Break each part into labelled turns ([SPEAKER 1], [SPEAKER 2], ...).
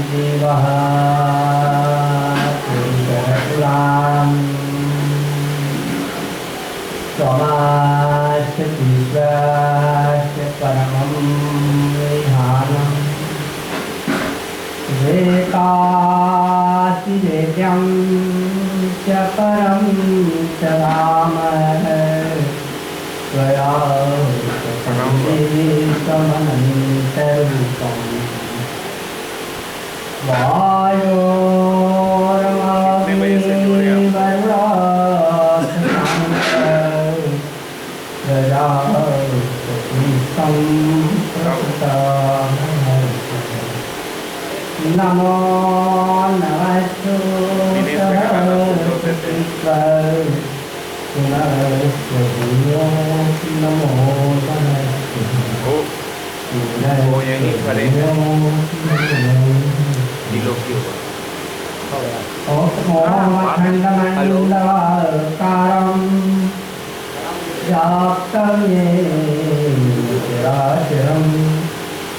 [SPEAKER 1] देवः पुराण त्वमास्य विश्वास्य परमं विधानं वेदातिवेद्यं च परं च धाम त्वया समनन्तरूपम् नमो
[SPEAKER 2] वो यहीं खड़े हैं दिलों की ऊपर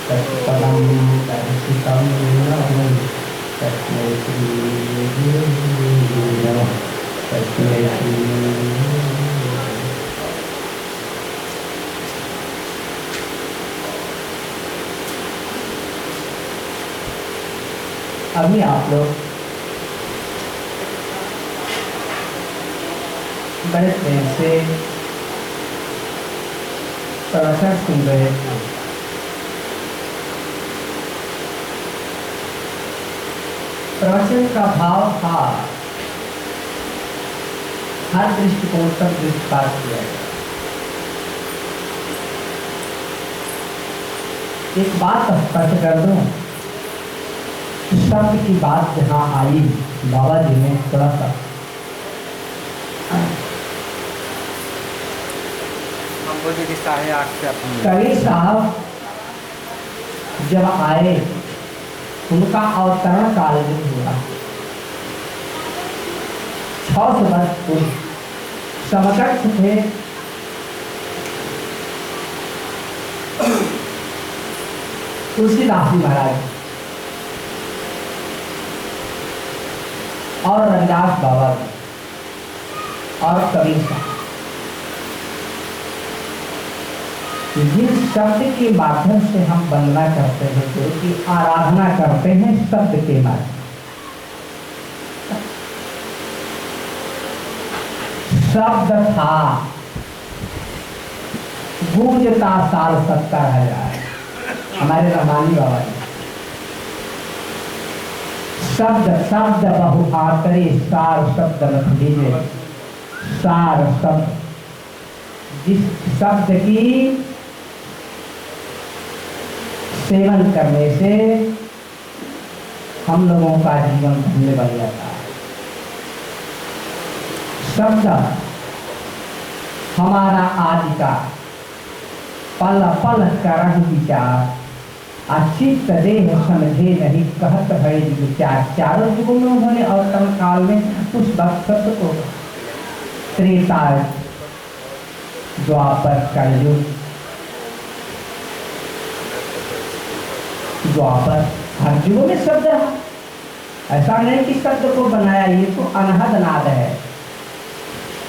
[SPEAKER 1] तत्पदं दर्शितं तस्मै श्री नमः तस्मै श्री अभी आप लोग बड़े प्रेम से प्रवचन सुन रहे थे। प्रवचन का भाव था हर दृष्टिकोण तक दृष्टिपात किया गया। एक बात स्पष्ट कर दूं, शब्द की बात जहाँ आई बाबा जी ने थोड़ा सा कबीर साहब जब आए उनका अवतरण काल में हुआ 600 वर्ष पूर्व। समकक्ष थे तुलसीदास जी महाराज और रविदास बाबा और कबीर साहब। जिस शब्द के माध्यम से हम वंदना करते हैं, गुरु की आराधना करते हैं, शब्द के माध्यम शब्द था गूंजता साल 70,000 हमारे रमानी बाबा जी। शब्द शब्द बहु आतरे सार शब्द रख लीजिए। सार शब्द, जिस शब्द की सेवन करने से हम लोगों का जीवन धन्य बन जाता है। शब्द हमारा आज का पल पल करह विचार, अचित देह समझे नहीं कहत है विचार। चारों युगों में उन्होंने अवतरण काल में उस शब्द को त्रेता, द्वापर, कलयुग, द्वापर, हर युगों में शब्द है। ऐसा नहीं कि शब्द को बनाया, ये तो अनहद नाद है।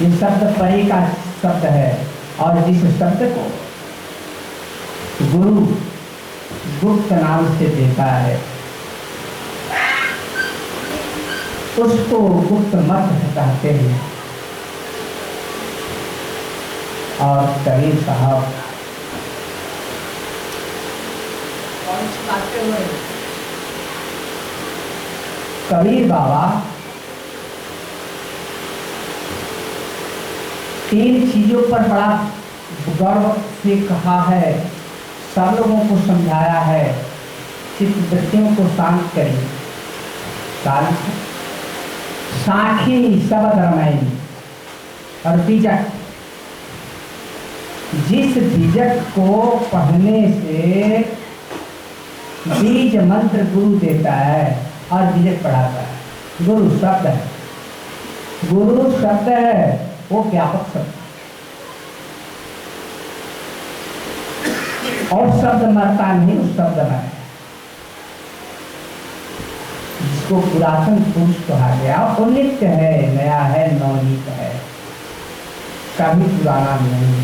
[SPEAKER 1] ये शब्द परे का शब्द है और जिस शब्द को गुरु गुप्त नाम से देता है उसको गुप्त मत कहते हैं। और कबीर साहब कबीर बाबा 3 चीजों पर बड़ा गर्व से कहा है, सब लोगों को समझाया है। चित्त वृत्तियों को शांत करिए, साखी शब्द रमाई और बीजक। जिस बीजक को पढ़ने से बीज मंत्र गुरु देता है और बीजक पढ़ाता है। गुरु शब्द है, गुरु शब्द है, वो व्यापक शब्द और शब्द मरता नहीं, उस शब्द में जिसको पुरातन पुरुष कहा गया, वो नित्य है, नया है, नवनीत है, कभी पुराना नहीं,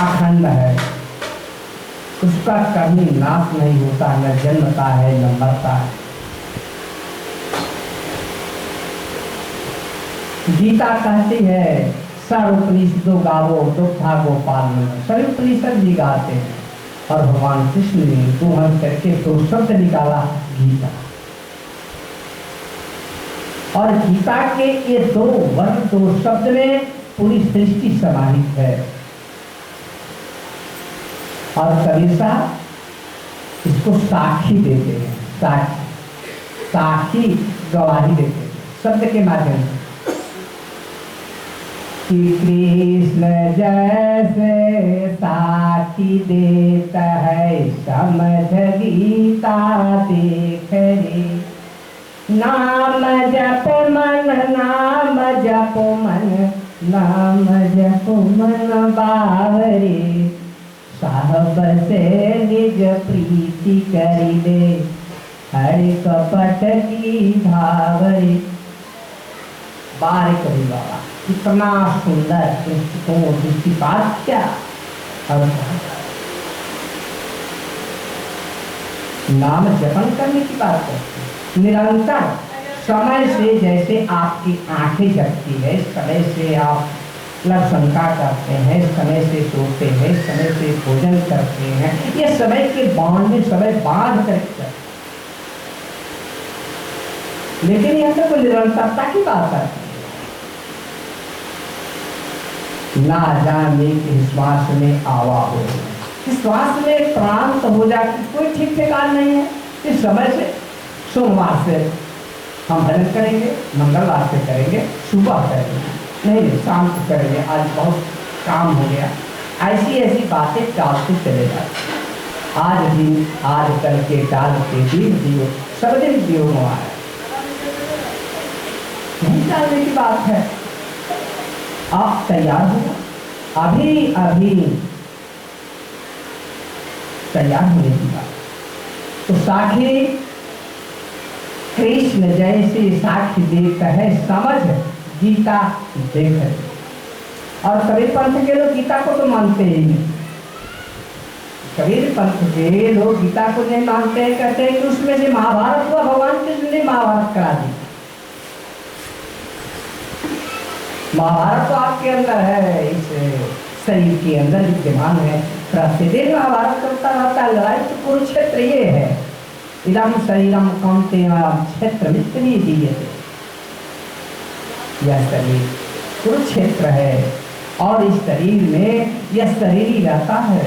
[SPEAKER 1] अखंड है, उसका कभी नाश नहीं होता, न जन्मता है न मरता है। गीता कहती है सर्वोपनिषदों गावो दुग्धा गोपाल में, सभी उपनिषद जी गाते हैं और भगवान कृष्ण ने दो हंस करके दो शब्द निकाला, गीता। और गीता के ये दो वर्ग, दो शब्द में पूरी सृष्टि समाहित है। और कबीर साहब इसको साक्षी देते हैं, साक्षी गवाही देते हैं शब्द के माध्यम से कि कृष्ण जैसे साक्षी देता है, समझ गीता देख रे, नाम जप मन, नाम जप मन, नाम जप मन बावरे, साहब से निज प्रीति करी दे, हरि कपट की भावरे। बार करी बाबा, इतना सुंदर दृष्टिकोण, दृष्टिपात क्या। और नाम जपन करने की बात करते, निरंतर समय से, जैसे आपकी आंखें जगती है, समय से आप शंका करते हैं, समय से सोते हैं, समय से भोजन करते हैं, ये समय के बांध में समय बांध करके, लेकिन यह तो निरंतरता की बात है। ना जाने कि श्वास में आवा हो, श्वास में प्रांत हो जाए, कोई ठीक ठिकाना नहीं है। इस समय से सोमवार से हम भजन करेंगे, मंगलवार से करेंगे, सुबह करेंगे, नहीं शाम को करेंगे, आज बहुत काम हो गया, ऐसी ऐसी बातें टालते चले जाते। आज भी आज कल के टालते दिन दियो, सब दिन दियो हुआ है, नहीं टालने की बात है। आप तैयार हो, अभी अभी तैयार होने की बात। तो साखी कृष्ण जैसे साक्षी देता है, समझ गीता देख। और कबीर पंथ के लोग गीता को तो मानते ही नहीं, कबीर पंथ के लोग गीता को नहीं मानते हैं, कहते हैं कि उसमें से महाभारत हुआ, भगवान कृष्ण ने महाभारत करा दी। महाभारत तो आपके अंदर है, इस शरीर के अंदर विद्यमान है, प्रतिदिन महाभारत करता रहता है। लड़ाई तो कुरुक्षेत्र ये है, इदम शरीरम कौन्तेय क्षेत्र मित्री दीयते, यह शरीर कुरुक्षेत्र है और इस शरीर में यह शरीर ही रहता है।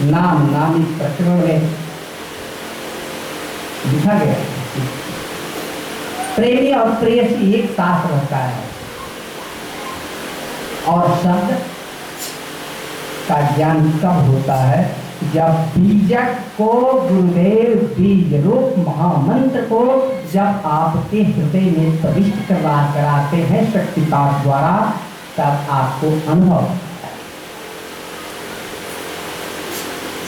[SPEAKER 1] नाम नामी प्रकरण में लिखा गया, प्रेमी और प्रेयसी एक साथ रहता है। और शब्द का ज्ञान कब होता है, जब बीजक को गुरुदेव बीज रूप महामंत्र को जब आपके हृदय में प्रविष्ट कराते हैं शक्तिपात द्वारा, तब आपको अनुभव होता है।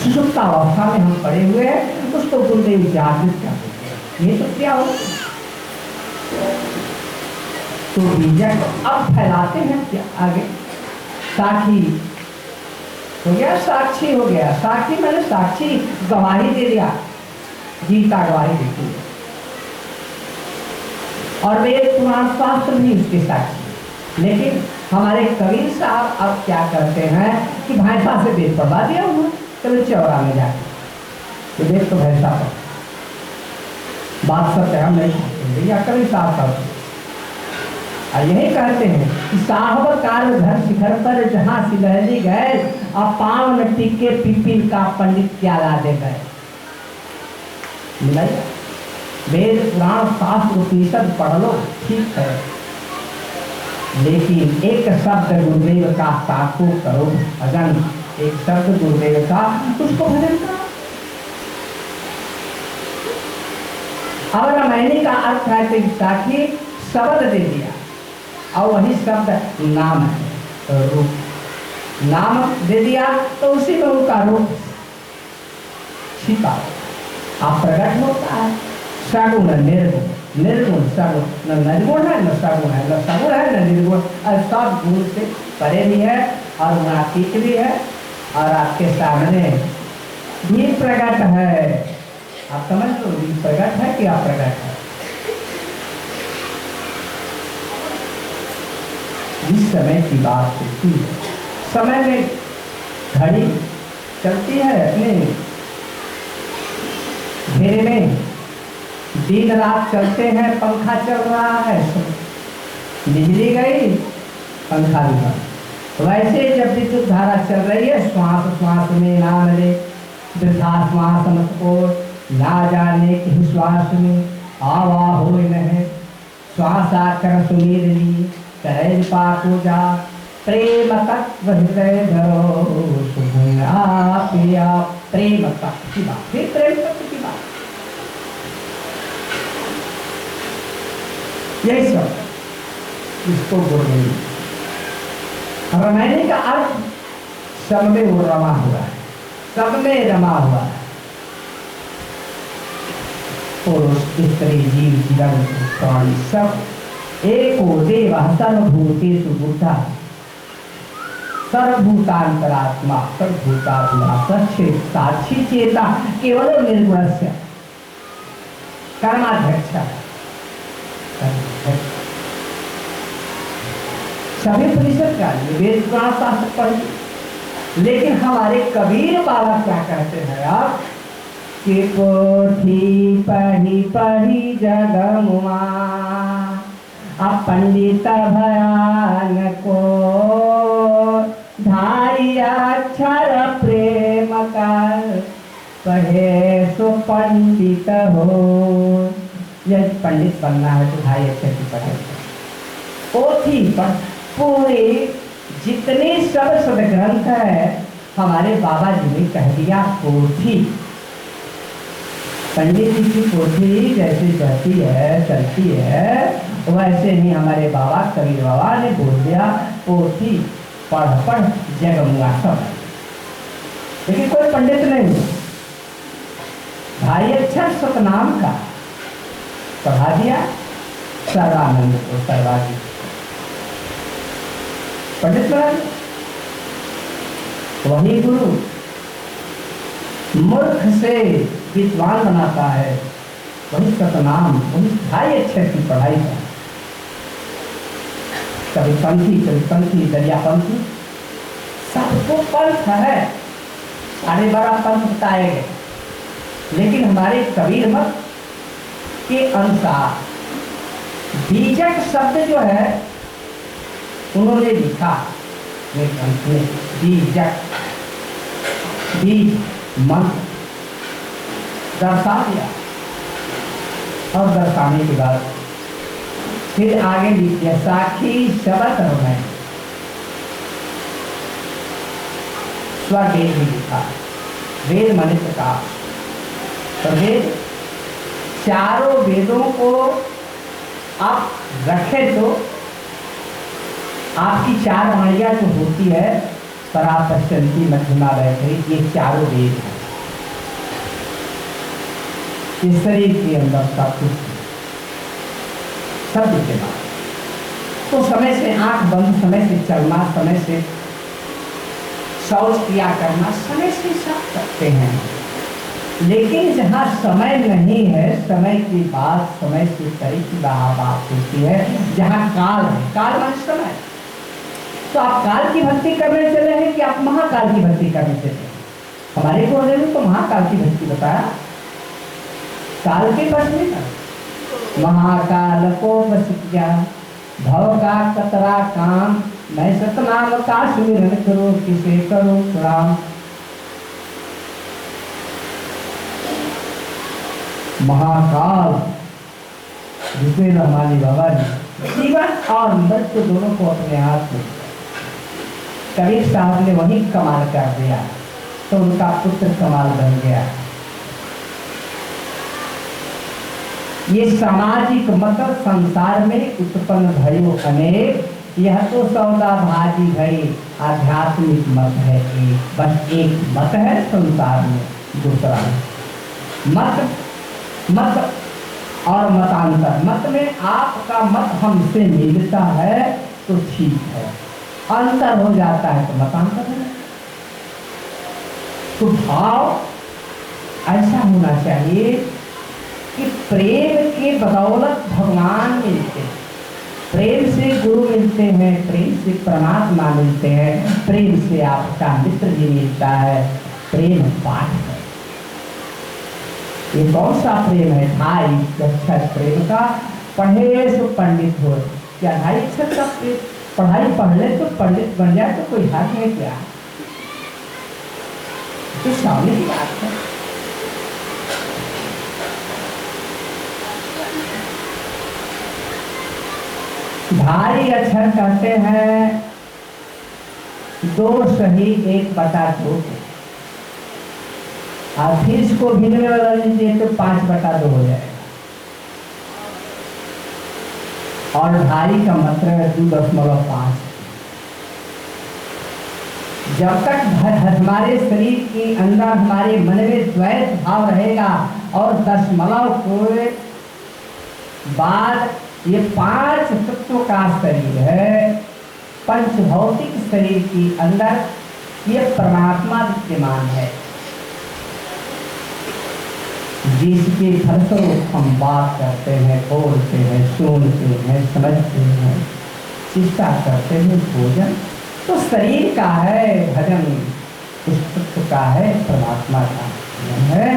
[SPEAKER 1] सुषुप्त अवस्था में हम पड़े हुए हैं, उसको गुरुदेव जागृत कर देते हैं। ये तो क्या हो, तो बीजक अब फैलाते हैं क्या आगे। साक्षी हो गया, साक्षी हो गया, साक्षी मैंने साक्षी गवाही दे दिया, गीता गवाही देती है। और वेद पुराण शास्त्र भी उसके साक्षी। लेकिन हमारे कबीर साहब अब क्या करते हैं कि भैंसा से वेद पढ़वा दिया उन्होंने, कभी चौरा में जाके, तो वेद तो भैंसा पर बात सत्य हम नहीं कहते, या कभी साहब यही कहते हैं कि साहब काल घर शिखर पर जहाँ सिलहली गए, अब पाँव न टिके पिपिन का पंडित क्या ला दे गए। वेद पुराण शास्त्र उपनिषद पढ़ लो ठीक है, लेकिन एक शब्द गुरुदेव का साखो करो भजन, एक शब्द गुरुदेव का उसको भजन करो। अब मैंने का अर्थ है कि साखी शब्द दे दिया, और वही शब्द नाम है, रूप नाम दे दिया, तो उसी में उनका रूप छिपा, आप प्रकट होता है। सगुण निर्गुण, निर्गुण सगुण, न निर्गुण है न सगुण है, न सगुण है न निर्गुण, और सब गुण से परे भी है और गुणातीत भी है और आपके सामने भी प्रकट है। आप समझ लो, भी प्रकट है कि अप्रकट है। इस समय की बात होती है, समय में घड़ी चलती है अपने घेरे में, दिन रात चलते हैं, पंखा चल रहा है, बिजली गई पंखा भी बंद। वैसे जब विद्युत धारा चल रही है, श्वास श्वास में नाम ले, वृथा श्वास मत को, ना जाने कि श्वास में आवा हो नहीं, श्वास आकर सुनीर ली सहज पाको जा, प्रेम तत्व हृदय धरो सुगुण पिया। प्रेम तत्व की बात, फिर प्रेम तत्व की बात, यही सब इसको बोल रही। रमैने का अर्थ सब में वो रमा हुआ है, सब में रमा हुआ है। पुरुष स्त्री जीव जीवन प्राणी सब एको देव सर्वभूतेषु बुद्धा, सर्वभूतांतरात्मा सर्वभूतात्मा साक्षी चेता केवल निर्गुणस्य कर्माध्यक्ष। सभी परिषद का वेद शास्त्र पढ़, लेकिन हमारे कबीर बाबा क्या कहते हैं आप कि पोथी पढ़ी पढ़ी जगमुआ, अब पंडित भयान को ढाई अक्षर प्रेम का पढ़े सो पंडित हो। यदि पंडित बनना है तो ढाई अक्षर की पढ़े। पोथी पर पूरे जितने सब सदग्रंथ है हमारे बाबा जी ने कह दिया पोथी। पंडित जी की पोथी जैसे बहती है चलती है, वैसे ही हमारे बाबा कबीर बाबा ने बोल दिया पोथी पढ़ पढ़ जगमुआ सब। लेकिन कोई पंडित नहीं, ढाई अक्षर सतनाम का पढ़ा दिया सर्वानंद को, सर्वाजी पंडित बना। वही गुरु मूर्ख से विद्वान बनाता है, वही सतनाम, वही ढाई अक्षर की पढ़ाई का। कभी पंथी दरियापंथी सबको पंथ है, 12.5 पंथ बताए गए। लेकिन हमारे कबीर मत के अनुसार बीजक शब्द जो है उन्होंने लिखा बीजक, बीज मंत्र दर्शा दिया और दर्शाने के बाद फिर आगे लिख दिया साखी शब्द में स्ववेद भी लिखा। वेद माने प्रकाश, तो वेद चारों वेदों को आप रखे तो आपकी 4 वाणियां जो होती है परापश्चंती मध्यमा वैखरी, ये चारों वेद हैं। इस शरीर के अंदर सब कुछ सब के बाद तो समय से आंख बंद, समय से चलना, समय से शौच क्रिया करना, समय से सब करते हैं। लेकिन जहाँ समय नहीं है, समय की बात समय से परे की बात होती है। जहाँ काल है, काल मान समय, तो आप काल की भक्ति करने चले हैं कि आप महाकाल की भक्ति करने चले हैं? हमारे गुरुदेव ने तो महाकाल की भक्ति बताया, काल के बस में था। महाकाल को बस किया भव का कतरा काम, मैं सतनाम का सुमिरन करो किसे करो प्रणाम। महाकाल जिसमें हमारे बाबा ने जीवन और मृत्यु दोनों को अपने हाथ में, कबीर साहब ने वही कमाल कर दिया तो उनका पुत्र कमाल बन गया। ये सामाजिक मत संसार में उत्पन्न भयो अनेक, यह तो सौदा भाजी भई आध्यात्मिक मत है एक, बस एक मत है संसार में दूसरा मत मत और मतांतर। मत में आपका मत हमसे मिलता है तो ठीक है, अंतर हो जाता है तो मतांतर है। तो भाव ऐसा होना चाहिए कि प्रेम के बदौलत भगवान मिलते हैं, प्रेम से गुरु मिलते हैं, प्रेम से परमात्मा मिलते हैं, प्रेम से आपका मित्र भी मिलता है। प्रेम पाठ है। ये कौन सा प्रेम है? ढाई अक्षर प्रेम का, पढ़े सो पंडित हो। क्या ढाई अक्षर का पढ़ाई पढ़ ले तो पंडित बन जाए तो कोई हक है क्या? तो सामने की बात है। ढाई अक्षर कहते हैं 2 सही 1/2। और फिर इसको भिन्न में बदल दीजिए तो 5/2 हो जाएगा। और ढाई का मतलब है 2.5। जब तक हमारे शरीर के अंदर हमारे मन में द्वैत भाव रहेगा और दशमलव के बाद ये 5 तत्वों का शरीर है, पंचभौतिक शरीर के अंदर ये परमात्मा विद्यमान है, जिसके फलस्वरूप हम बात करते हैं, बोलते हैं, सुनते हैं, समझते हैं, चिंता करते हैं। भोजन तो शरीर का है, भजन उस तत्व का है, परमात्मा का है।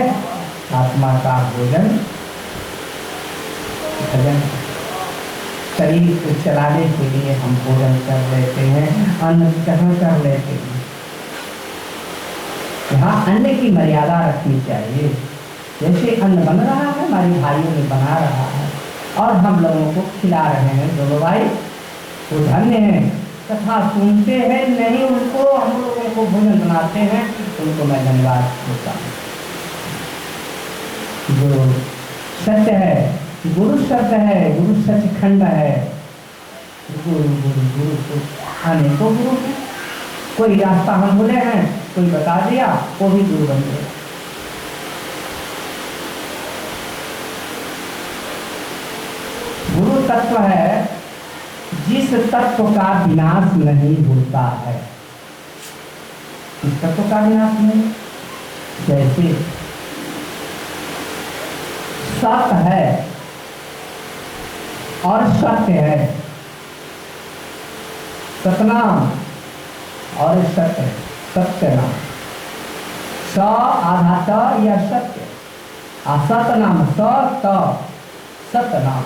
[SPEAKER 1] आत्मा का भोजन भजन। शरीर को चलाने के लिए हम भोजन कर लेते हैं, अन्न ग्रहण कर लेते हैं। यहाँ अन्न की मर्यादा रखनी चाहिए। जैसे अन्न बन रहा है, हमारे भाइयों ने बना रहा है और हम लोगों को खिला रहे हैं, दोनों भाई वो धन्य हैं। तथा सुनते हैं नहीं, उनको हम लोगों को भोजन बनाते हैं, उनको मैं धन्यवाद देता हूँ। जो सत्य है, गुरु सत्य है, गुरु सचखंड है। गुरु गुरु गुरु तो अनेकों गुरु हैं। कोई रास्ता हम भूले हैं, कोई बता दिया, वो भी गुरु बन गया। गुरु तत्व है जिस तत्व का विनाश नहीं होता है। इस तत्व का विनाश नहीं, जैसे सत है और सत्य है, सतनाम और सत्य, सत्यनाम। स आधा ट या सत्य, असतनाम स सतनाम।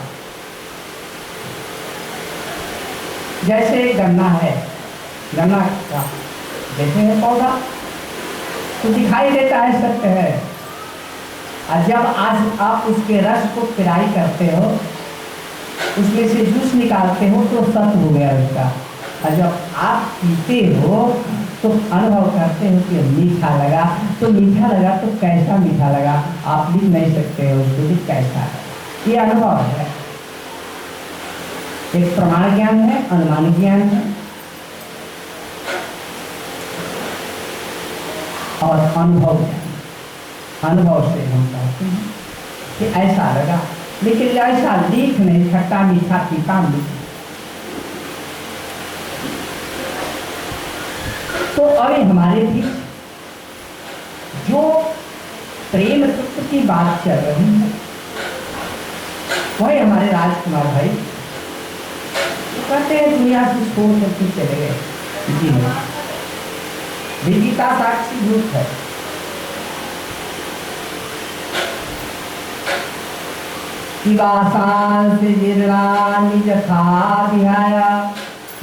[SPEAKER 1] जैसे गन्ना है, गन्ना का जैसे है पौधा तो दिखाई देता है सत्य है, और जब आज आप उसके रस को पिराई करते हो, उसमें से जूस निकालते हो तो सत्य हो गया उसका। और जब आप पीते हो तो अनुभव करते हो कि मीठा लगा, तो मीठा लगा तो कैसा मीठा लगा आप लिख नहीं सकते हो उसको भी कैसा है, ये अनुभव है। एक प्रमाण ज्ञान है, अनुमान ज्ञान है, और अनुभव ज्ञान। अनुभव से हम कहते हैं कि ऐसा लगा, लेकिन ऐसा लिख नहीं, खट्टा मीठा पीता मीठा। तो अभी हमारे भी जो प्रेम तत्व की बात चल रही है, वही हमारे राजकुमार भाई कहते हैं दुनिया से छोड़ करके चले गए। जी नहीं, गीता साक्षी झूठ है। शिवासांस जीर्णानि यथा विहाय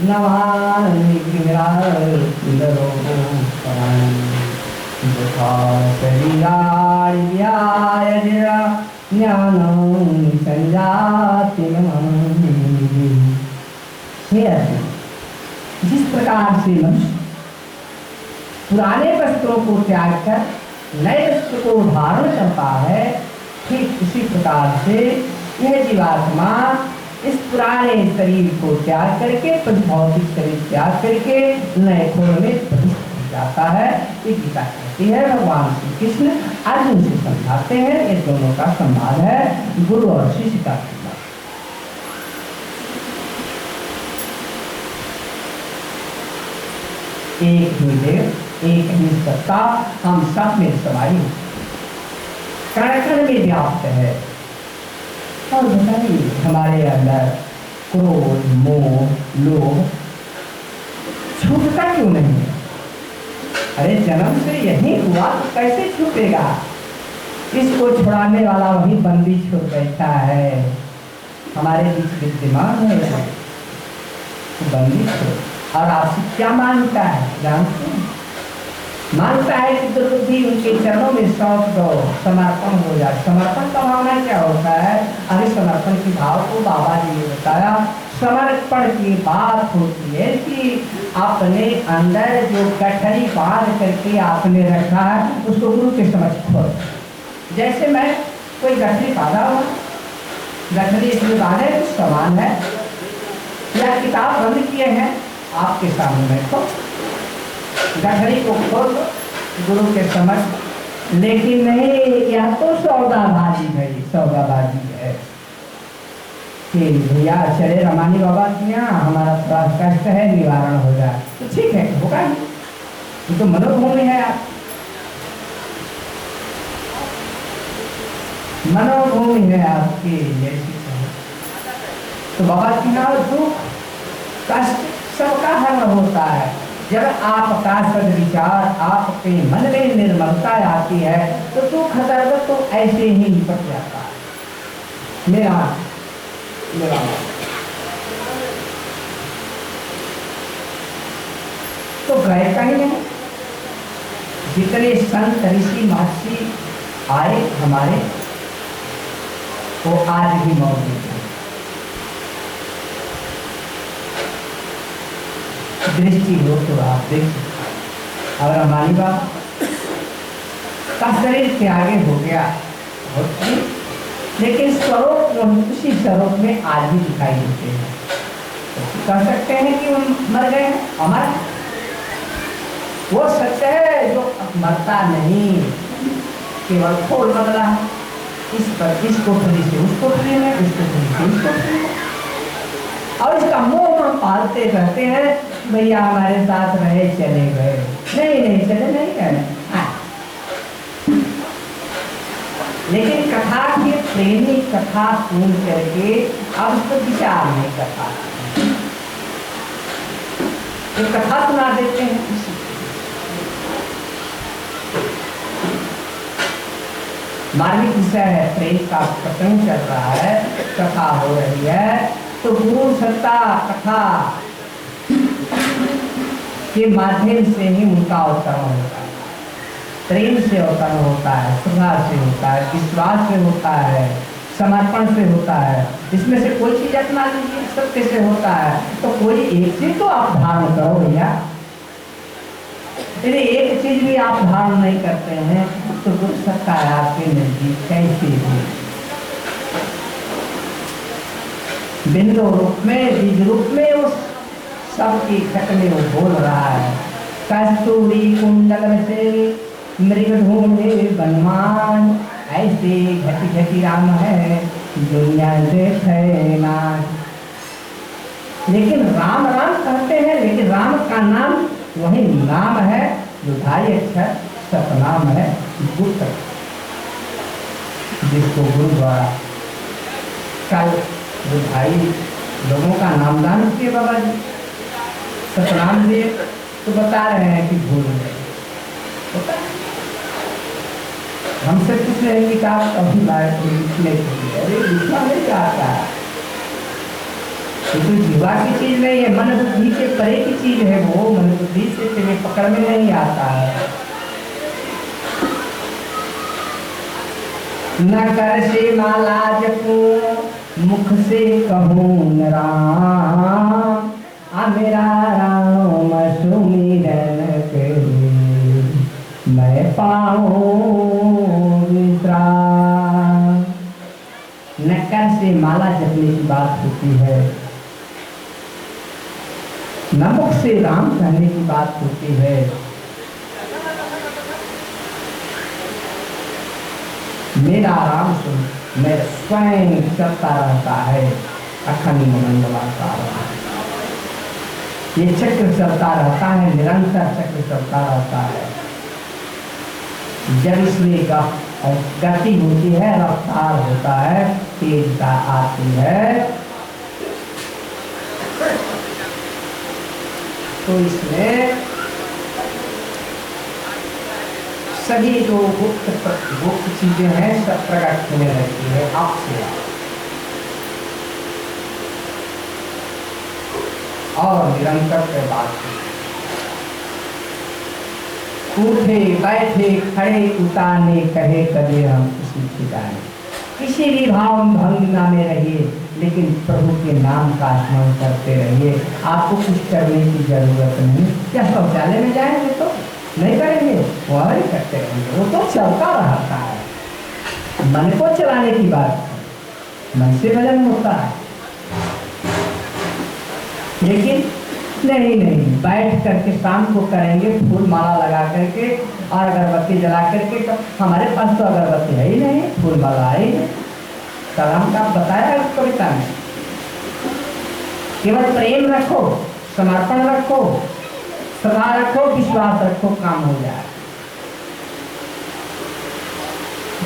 [SPEAKER 1] नवानि गृहारो यथा शरीराणि विहाय ज्ञानं संजाति जिस प्रकार से मनुष्य पुराने वस्त्रों को त्याग कर नए वस्त्र को धारण करता है, ठीक उसी प्रकार से यह जीवात्मा इस पुराने शरीर को त्याग करके, भौतिक शरीर त्याग करके नए खोल में प्रविष्ट हो जाता है। ये गीता है। यह भगवान श्री कृष्ण अर्जुन से समझाते हैं। ये दोनों का संवाद है, गुरु और शिष्य का संवाद। एक ही देव, एक ही सत्ता, हम सब में समाई, कण कण में व्याप्त है। और बताइए हमारे अंदर क्रोध, मोह, लोभ छूटता क्यों नहीं है? अरे जन्म से यही हुआ तो कैसे छूटेगा? इसको छुड़ाने वाला वही बंदी छुड़ बैठा है, हमारे बीच विद्यमान है बंदी छुड़। और आपसे क्या मांगता है जानते हैं? मांगता है कि दुर्बुद्धि उनके चरणों में सौंप दो, समर्पण हो जाए। समर्पण का भावना क्या होता है? अरे समर्पण की भाव को बाबा जी ने बताया। समर्पण की बात होती है कि अपने अंदर जो गठरी बांध करके आपने रखा है उसको गुरु के समक्ष खोल। जैसे मैं कोई गठरी बांधा हुआ, गठरी इसमें बांधे कुछ सामान है या किताब बंद किए हैं आपके सामने में, तो गठरी को खोल गुरु के समक्ष। लेकिन नहीं, यह तो सौदाबाजी है, सौदाबाजी है कि भैया चले रमानी बाबा के यहाँ, हमारा थोड़ा कष्ट है, निवारण हो जाए तो ठीक है, होगा नहीं। ये तो मनोभूमि है, आप मनोभूमि है आपकी जैसी। तो बाबा के यहाँ दुख कष्ट सबका हल होता है। जब आपका सद्विचार, आपके मन में निर्मलता आती है तो दुख दर्द तो ऐसे ही निपट जाता है। मेरा तो गए कहीं नहीं। जितने संत ऋषि महर्षि आए हमारे, वो आज भी मौजूद है। दृष्टि हो तो आप देख सकते। और हमारी बात का शरीर के आगे हो गया, लेकिन स्वरूप उसी स्वरूप में आज भी दिखाई देते हैं। कह सकते हैं कि हम मर गए, अमर वो सत्य है जो मरता नहीं, केवल खोल बदला है। इस कोठरी से उस कोठरी में, इस कोठरी से उस कोठरी में, और इसका मोह हम पालते रहते हैं। भैया हमारे साथ रहे, चले गए, नहीं चले नहीं गए। लेकिन कथा के प्रेमी कथा सुन करके अब उसको विचार नहीं करता, तो कथा सुना देते हैं। मार्मिक विषय है, प्रेम का प्रसंग चल रहा है, कथा हो रही है, तो गुरु सत्ता कथा के माध्यम से ही उनका अवतरण होता है। प्रेम से अवतरण होता है, श्रद्धा से होता है, विश्वास से होता है, समर्पण से होता है। इसमें से कोई चीज अपना लीजिए, सत्य से होता है, तो कोई एक चीज तो आप धारण करो भैया। यदि एक चीज भी आप धारण नहीं करते हैं तो गुरु सत्ता है आपके नजदीक कैसे भी। बिंदु रूप में, बीज रूप में उस सबकी खट में वो बोल रहा है। कस्तूरी कुंडल से मृग ढूंढे बनमान, ऐसे घटी घटी राम है दुनिया देखे ना। लेकिन राम राम कहते हैं, लेकिन राम का नाम वही नाम है जो ढाई अक्षर सतनाम है, गुप्त, जिसको गुरु द्वारा कल जो भाई लोगों का नामदान किए बाबा जी, सतनाम दिए, तो बता रहे हैं कि भूल गए। हमसे पूछ रहे हैं कि आप कभी लायक लिखने के लिए, अरे लिखना नहीं आता है, कोई जीवा की चीज नहीं है, मन बुद्धि के परे की चीज है वो, मन बुद्धि से तुम्हें पकड़ में नहीं आता है। न कर से माला जपूं, मुख से कहूं राम, आ मेरा राम सुमिरन करे, मैं पाऊं विश्राम। न कर से माला जपने की बात होती है, न मुख से राम कहने की बात होती है, मेरा राम सुन, मैं स्वयं चलता रहता है अखंड मंडलाकार। ये चक्र चलता रहता है, निरंतर चक्र चलता रहता है। जब इसमें गति होती है, रफ्तार होता है, तेजता आती है, तो इसमें सभी जो गुप्त चीजें हैं सब प्रकट होने लगती है आपसे। और निरंतर के बात उठे बैठे खड़े उतारने कहे कदे हम किसी ठिकाने, किसी भी भाव भंगना में रहिए, लेकिन प्रभु के नाम का स्मरण करते रहिए। आपको कुछ करने की जरूरत नहीं। क्या शौचालय में जाएंगे तो नहीं करेंगे, वह ही करते रहेंगे, वो तो चलता रहता है। मन को चलाने की बात, मन से भजन होता है, लेकिन नहीं बैठ करके शाम को करेंगे, फूल माला लगा करके और अगरबत्ती जला करके। तो हमारे पास तो अगरबत्ती है ही नहीं, फूल माला है ही नहीं। कलाम का बताया उस कविता में, केवल प्रेम रखो, समर्पण रखो, सदा रखो, विश्वास रखो, काम हो जाए।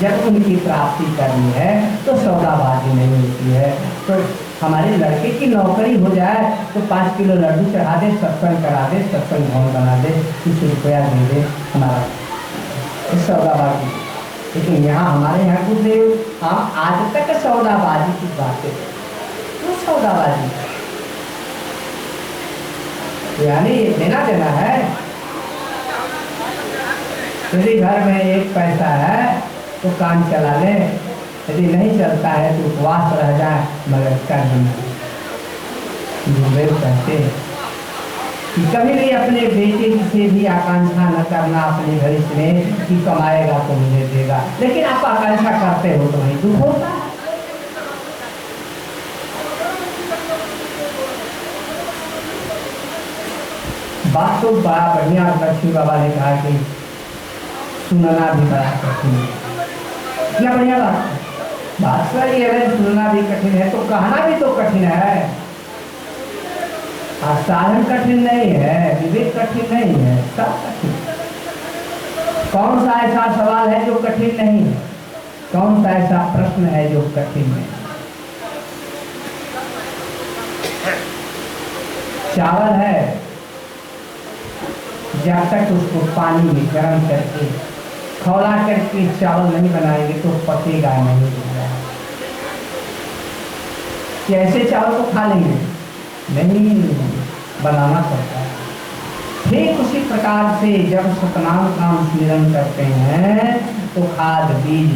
[SPEAKER 1] जब उनकी प्राप्ति करनी है तो सौदाबाजी नहीं होती है। तो हमारे लड़के की नौकरी हो जाए तो 5 किलो लड्डू चढ़ा दे, सत्संग करा दे, सत्संग भवन बना दे, कुछ रुपया दे दे, हमारा सौदाबाजी। लेकिन यहाँ हमारे यहाँ कुछ हम आज तक सौदाबाजी की बातें, तो सौदाबाजी यानी लेना देना है। यदि घर में 1 पैसा है तो काम चला ले, यदि नहीं चलता है तो उपवास रह जाए, मगर कर देना। कहते कि कभी भी अपने बेटे से भी आकांक्षा न करना अपने भविष्य में कि कमाएगा तो मुझे देगा, लेकिन आप आकांक्षा करते हो तो वही दुख होता है। बात तो बड़ा बढ़िया लक्ष्मी बाबा ने कहा कि सुनना भी बड़ा कठिन है। क्या बढ़िया बात सही है, सुनना भी कठिन है तो कहना भी तो कठिन है। और साधन कठिन नहीं है, विवेक कठिन नहीं है, सब कठिन। कौन सा ऐसा सवाल है जो कठिन नहीं है? कौन सा ऐसा प्रश्न है जो कठिन नहीं? चावल है, जब तक उसको पानी में गर्म करके खौला करके चावल नहीं बनाएंगे तो पकेगा नहीं। कैसे चावल को खा लेंगे? नहीं, बनाना पड़ता है। ठीक उसी प्रकार से जब सतनाम नाम स्मरण करते हैं तो खाद बीज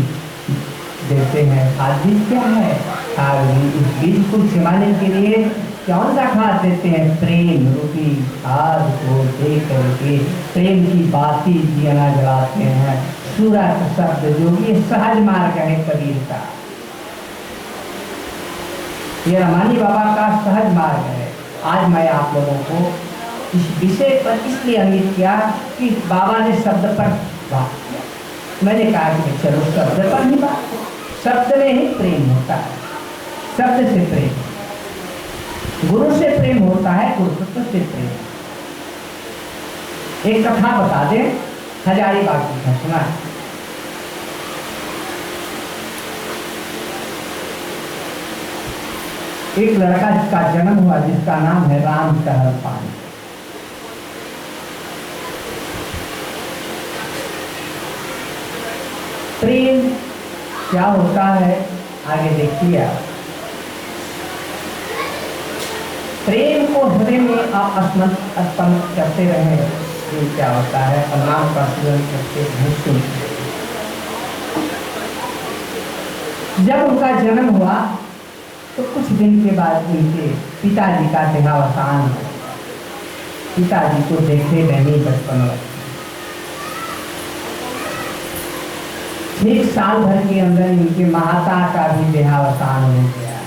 [SPEAKER 1] देते हैं। खाद बीज क्या है? खाद बीज, उस बीज को जमाने के लिए कौन सा खाद देते हैं? प्रेम रूपी खाद को दे करके प्रेम की बाती दिया जलाते हैं। सूरत शब्द जो ये सहज मार्ग है कबीर का, ये रमानी बाबा का सहज मार्ग है। आज मैं आप लोगों को इस विषय पर इसलिए अंकित किया कि बाबा ने शब्द पर बात किया। मैंने कहा कि चलो शब्द पर ही बात, शब्द में ही प्रेम होता है, शब्द से प्रेम, गुरु से प्रेम होता है, गुरुत्व से प्रेम। एक कथा बता दें, हजारीबाग की कथा सुना है? एक लड़का जिसका जन्म हुआ, जिसका नाम है राम सहर पान। प्रेम क्या होता है आगे देखिए आप। प्रेम को हृदय में आप स्पंद करते रहे, ये क्या होता है? नाम का स्मरण करते हैं। जब उनका जन्म हुआ तो कुछ दिन के बाद उनके पिताजी का देहावसान हुआ। पिताजी को देखे नहीं बचपन में, ठीक साल भर के अंदर उनके माता का भी देहावसान हो गया।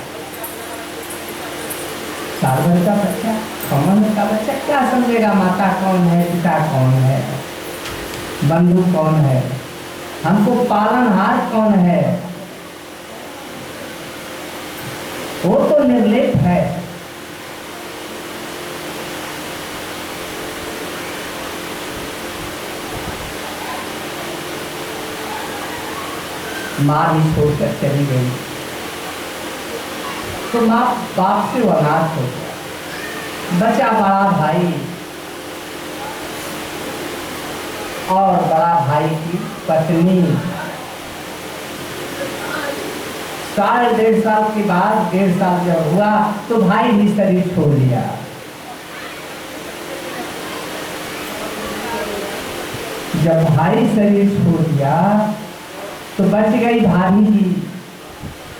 [SPEAKER 1] साल भर का बच्चा, 6 महीने का बच्चा क्या समझेगा माता कौन है, पिता कौन है, बंधु कौन है? हमको पालनहार कौन है? वो तो निर्लेप है। माँ भी छोड़कर चली गई तो माँ बाप से अनाथ हो गया। बचा बड़ा भाई और बड़ा भाई की पत्नी। 1.5 साल के बाद 1.5 साल जब हुआ तो भाई भी शरीर छोड़ दिया। जब भाई शरीर छोड़ दिया तो बच गई भाभी जी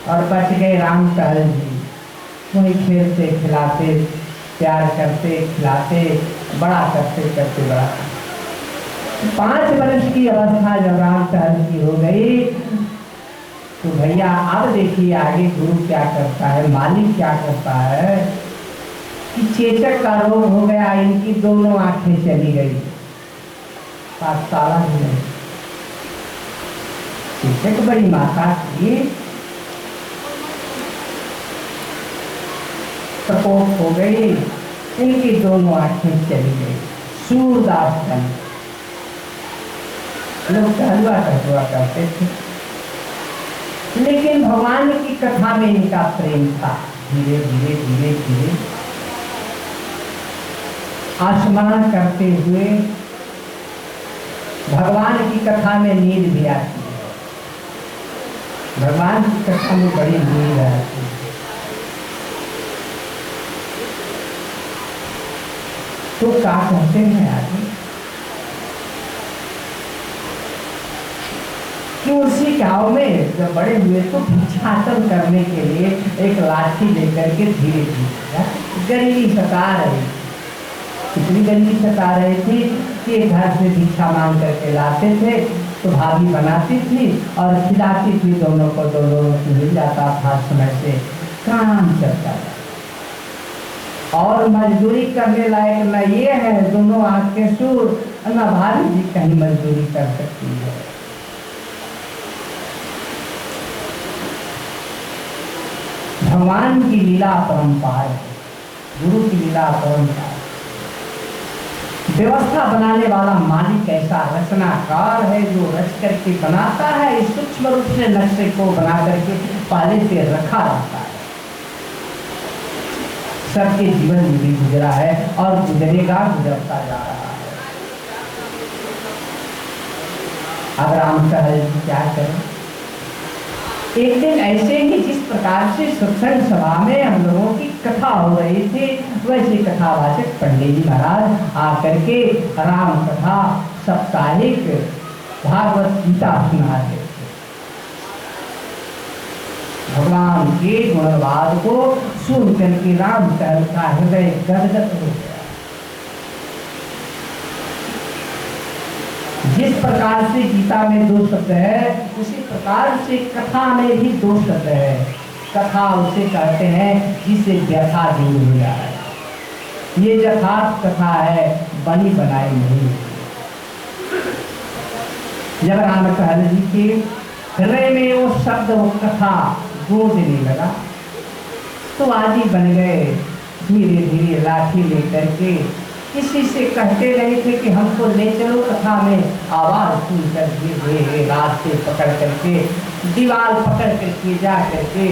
[SPEAKER 1] और बच गए राम टहल जी। वही खेलते खिलाते प्यार करते खिलाते बड़ा करते करते बड़ा। 5 वर्ष की अवस्था जब राम टहल की हो गई तो भैया अब देखिए आगे गुरु क्या करता है, मालिक क्या करता है कि चेचक का रोग हो गया। इनकी दोनों आंखें चली गई। पाठशाला ही नहीं। चेचक बड़ी माता की प्रकोप हो गई। इनकी दोनों आंखें चली गई। सूरदास बन लोग टहलुआ टहलुआ करते थे, लेकिन भगवान की कथा में इनका प्रेम था। धीरे धीरे धीरे धीरे आस्मरण करते हुए भगवान की कथा में नींद भी आती है। भगवान की कथा में बड़ी नींद आती है। तो क्या कहते हैं आगे कि उसी गांव में जब बड़े हुए तो भिक्षाटन करने के लिए एक लाठी लेकर के धीरे धीरे गरीबी सता रही। इतनी गरीबी सता रही थी कि घर से भिक्षा मांग करके लाते थे तो भाभी बनाती थी और खिलाती थी। दोनों को दोनों मिल जाता था, समय से काम चलता था। और मजदूरी करने लायक न ये है दोनों आंख के सूर, न भाभी जी कहीं मजदूरी कर सकती है। भगवान की लीला परंपार है, गुरु की लीला परंपार। व्यवस्था बनाने वाला मालिक ऐसा रचनाकार है जो रच करके बनाता है। सूक्ष्म रूप से नक्शे को बना करके पहले से रखा रहता है। सबके जीवन में भी गुजरा है और गुजरेगा, गुजरता जा रहा है। अब राम टहल जी क्या करें? एक दिन ऐसे ही जिस प्रकार से सत्संग सभा में हम लोगों की कथा हो रही थी, वैसे कथावाचक पंडित जी महाराज आकर के राम कथा साप्ताहिक भागवत गीता सुना रहे थे। भगवान के गुणवाद को सुन करके राम टहल का हृदय गदगद हो गया। जिस प्रकार से गीता में 2 शब्द है, उसी प्रकार से कथा में भी 2 शब्द है। कथा उसे कहते हैं जिसे व्यथा दूर हो जाए। ये यथार्थ कथा है, बनी बनाई नहीं। जब राम टहल जी के हृदय में वो शब्द वो कथा गूंजने लगा तो आदि बन गए। धीरे धीरे लाठी लेकर के किसी से कहते रहे थे कि हमको ले चलो कथा में, आवाज सुन कर धीरे रास्ते पकड़ करके दीवार पकड़ करके जा करके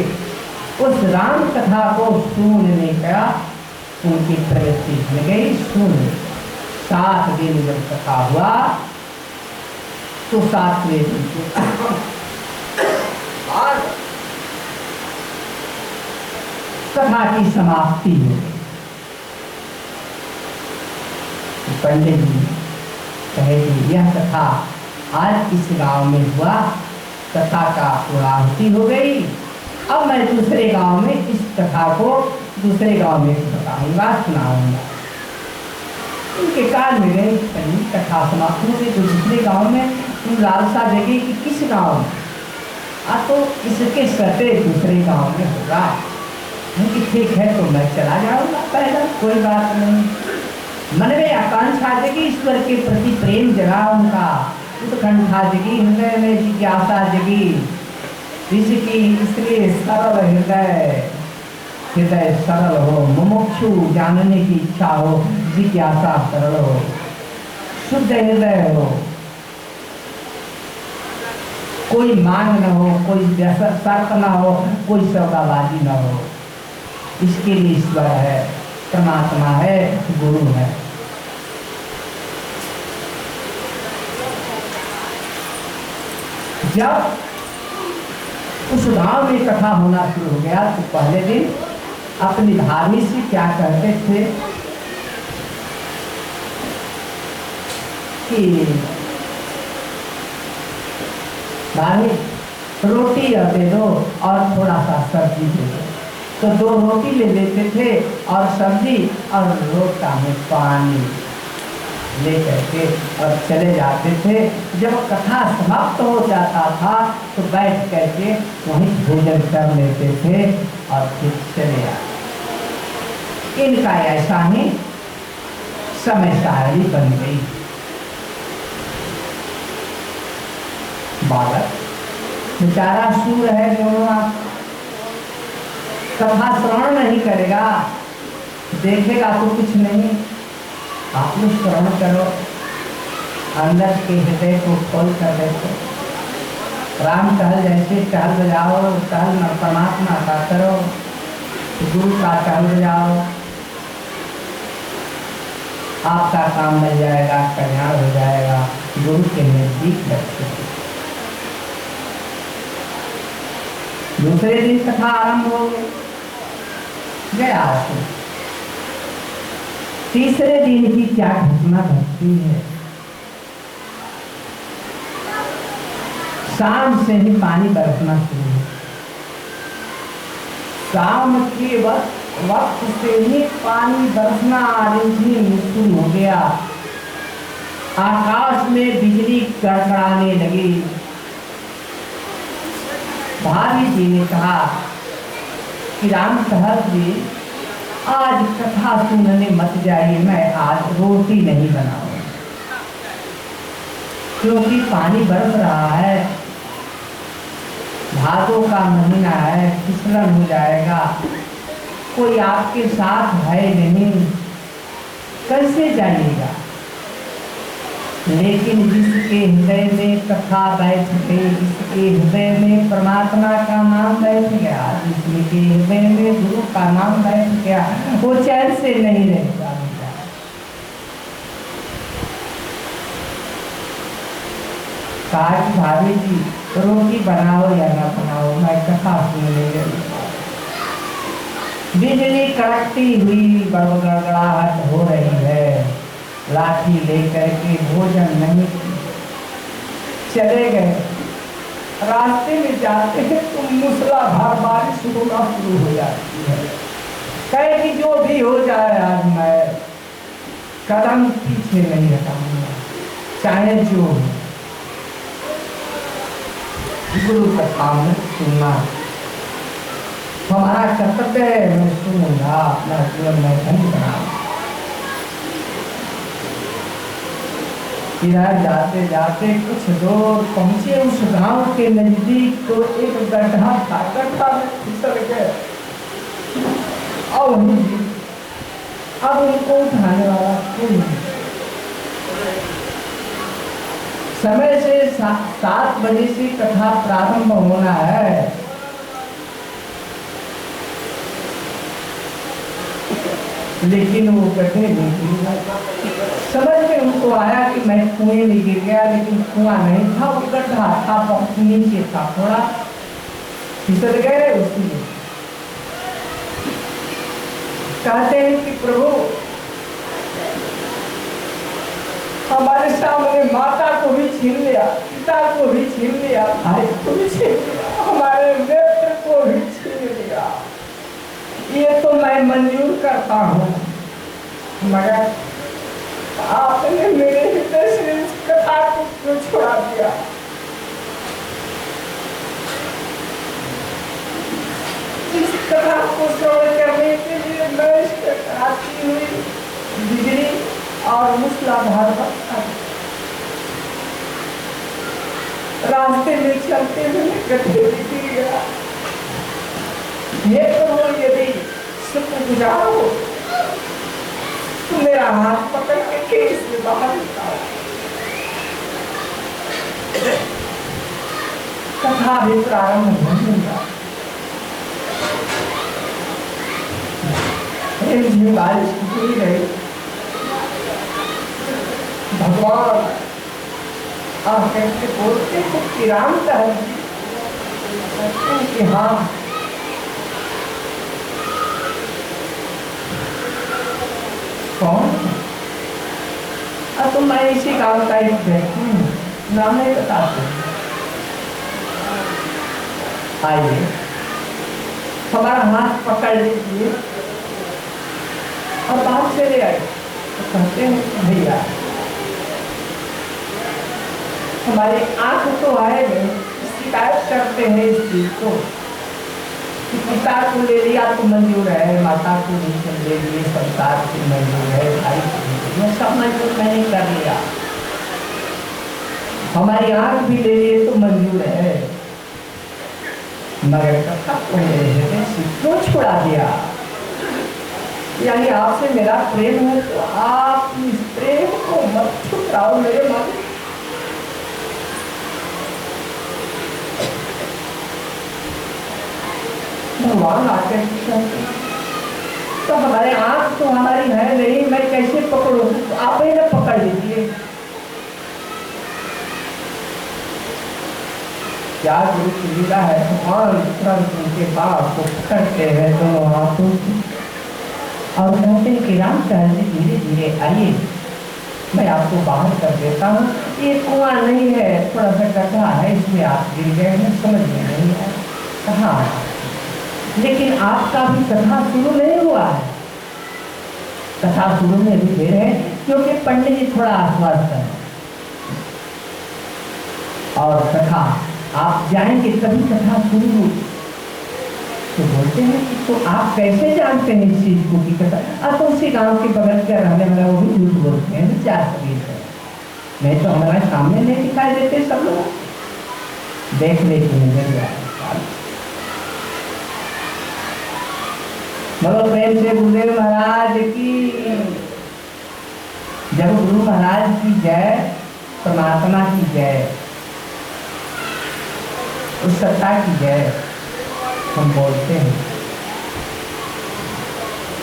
[SPEAKER 1] उस राम कथा को सुनने का उनकी प्रवृत्ति बन गई। सुन 7 दिन जब कथा हुआ तो 7वें दिन कथा की समाप्ति हो गई। पंडित जी कहे कि यह कथा आज इस गांव में हुआ, कथा का पूर्णाहुति हो गई। अब मैं दूसरे गांव में इस कथा को दूसरे गांव में बताऊंगा, सुनाऊंगा। उनके कान में गई कथा समाप्त हो गई तो दूसरे गांव में लालसा जगी कि किस गांव में, तो इसके सटे दूसरे गांव में होगा। कि ठीक है तो मैं चला जाऊंगा, पहला कोई बात नहीं। मन में आकांक्षा जगी, ईश्वर के प्रति प्रेम जगा उनका उत्कंठा जगी, हृदय में जिज्ञासा जगी। इसकी इसलिए सरल हृदय, हृदय सरल हो, मुमुक्षु जानने की इच्छा हो, जिज्ञासा सरल हो, शुद्ध हृदय हो, कोई मांग न हो, कोई शर्त न हो, कोई सौदाबाजी न हो। इसके लिए ईश्वर है, परमात्मा है, गुरु है। जब उस गांव में कथा होना शुरू हो गया तो पहले दिन अपनी भाभी से क्या कहते थे कि भाभी रोटी दे दो और थोड़ा सा सब्जी दे दो। तो 2 रोटी ले लेते थे और सब्जी और लोटा में पानी लेकर के और चले जाते थे। जब कथा समाप्त हो जाता था तो बैठ करके वहीं भोजन कर लेते थे और फिर चले आते। इनका ऐसा ही समय सारणी बन गई। बालक बेचारा सूर है, दोनों कथा श्रवण नहीं करेगा, देखेगा तो कुछ नहीं। आप लोग श्रवण करो, अंदर के हृदय को खोल कर देखो। राम टहल जैसे टहल बजाओ, टहल परमात्मा का करो, गुरु का टहल बजाओ, आपका काम मिल जाएगा, कल्याण हो जाएगा। गुरु के नजदीक बैठे। दूसरे दिन कथा आरंभ हो गया। तीसरे दिन की क्या घटना घटती है। शाम से ही पानी बरसना शुरू हो। शाम के वक्त से ही पानी बरसना शुरू हो गया। आकाश में बिजली कड़कड़ाने लगी। भाभी जी ने कहा कि राम साहब जी आज कथा सुनने मत जाइए, मैं आज रोटी नहीं बनाऊंगा क्योंकि पानी बरस रहा है, भादों का महीना है, फिसलन हो जाएगा, कोई आपके साथ है नहीं, कैसे जाइएगा। लेकिन जिसके हृदय में कथा बैठ गई, जिसके हृदय में परमात्मा का नाम बैठ गया, जिसके हृदय में गुरु का नाम बैठ गया, वो चैन से नहीं रहेगा। कहा कि भाभी जी रोटी बनाओ या ना बनाओ, मैं कथा सुनने गई। बिजली कड़कती हुई गड़गड़ाहट हो रही है। लाठी लेकर के भोजन नहीं चले गए। रास्ते में जाते हैं तो मूसलाधार बारिश होना शुरू हो जाती है। कहे कि जो भी हो जाए आज मैं कदम पीछे नहीं हटाऊंगा, चाहे जो हो। गुरु कथा में सुनना हमारा कर्तव्य है। मैं सुनूंगा, अपना जीवन में धन्य बनाऊंगा। इधर जाते जाते कुछ दूर पहुंचे। उस गांव के नजदीक तो एक गड्ढा था, गड्ढा में फिसल गए और अब उनको उठाने वाला कोई नहीं। समय से 7 बजे से कथा प्रारंभ होना है। लेकिन वो गड्ढे नहीं, समझ में उनको आया कि मैं कुएं में गिर गया, लेकिन कुआं नहीं था, वो गड्ढा था, बहुत नीचे था, थोड़ा फिसल गए। उसमें कहते हैं कि प्रभु हमारे सामने माता को भी छीन लिया, पिता को भी छीन लिया, भाई को भी छीन लिया, हमारे मित्र को भी छीन लिया। ये तो मैं मंजूर करता हूँ, मगर आपने मेरे हृदय से इस कथा को क्यों छुड़ा दिया। इस कथा को श्रवण करने के लिए मैं इस आती हुई बिजली और मूसलाधार बरसा। रास्ते में चलते हुए गड्ढे में गिर गया। ये प्रभु यदि शुक्रगुजार हो तो मेरा हाथ पकड़ के केस में बाहर निकाल। कथा भी प्रारंभ नहीं हुआ। बारिश हुई रही। भगवान कैसे बोलते हैं कि राम कि हाँ कौन? तो मैं इसी गांव का एक व्यक्ति हूँ, नाम नहीं बताते। आइए हमारा हाथ पकड़ लीजिए और बात चले आए। तो कहते हैं भैया हमारे आंख तो आए गए, शिकायत करते हैं इस चीज को कि पिता को ले लिया तो मंजूर है, माता को नहीं ले लिए, संसार को मंजूर है, भाई को सब मंजूर नहीं कर लिया, हमारी आंख भी ले लिए तो मंजूर है, मगर कथा को क्यों छुड़ा दिया? यानी आपसे मेरा प्रेम है तो आप इस प्रेम को मत छुड़ाओ मेरे मन। भगवान आकर तो हमारे आंख तो हमारी है नहीं, मैं कैसे पकड़ूं? तो आप ही ना पकड़ लीजिए। क्या गुरु की लीला है, भगवान तुरंत उनके बाप को पकड़ते हैं दोनों हाथों और कहते हैं कि राम जी धीरे धीरे आइए, मैं आपको बाहर कर देता हूँ। ये कुआं नहीं है, थोड़ा सा गड्ढा है, इसमें आप गिर गए हैं, समझ में नहीं है कहाँ। लेकिन आपका भी कथा शुरू नहीं हुआ है, कथा शुरू में भी देर है, क्योंकि पंडित जी थोड़ा आश्वस्त है और कथा आप जाएंगे तभी कथा शुरू होगी। तो बोलते हैं कि तो आप कैसे जानते हैं इस चीज को की कथा? अब तो उसी गांव के बगल के रहने वाला वो भी झूठ बोलते हैं, विचार सभी है, नहीं तो हमारे सामने नहीं दिखाई देते सब लोग, देख लेते हैं। बोलो प्रेम से गुरुदेव महाराज की। जब गुरु महाराज की जय, परमात्मा की जय, उस सत्ता की जय हम बोलते हैं,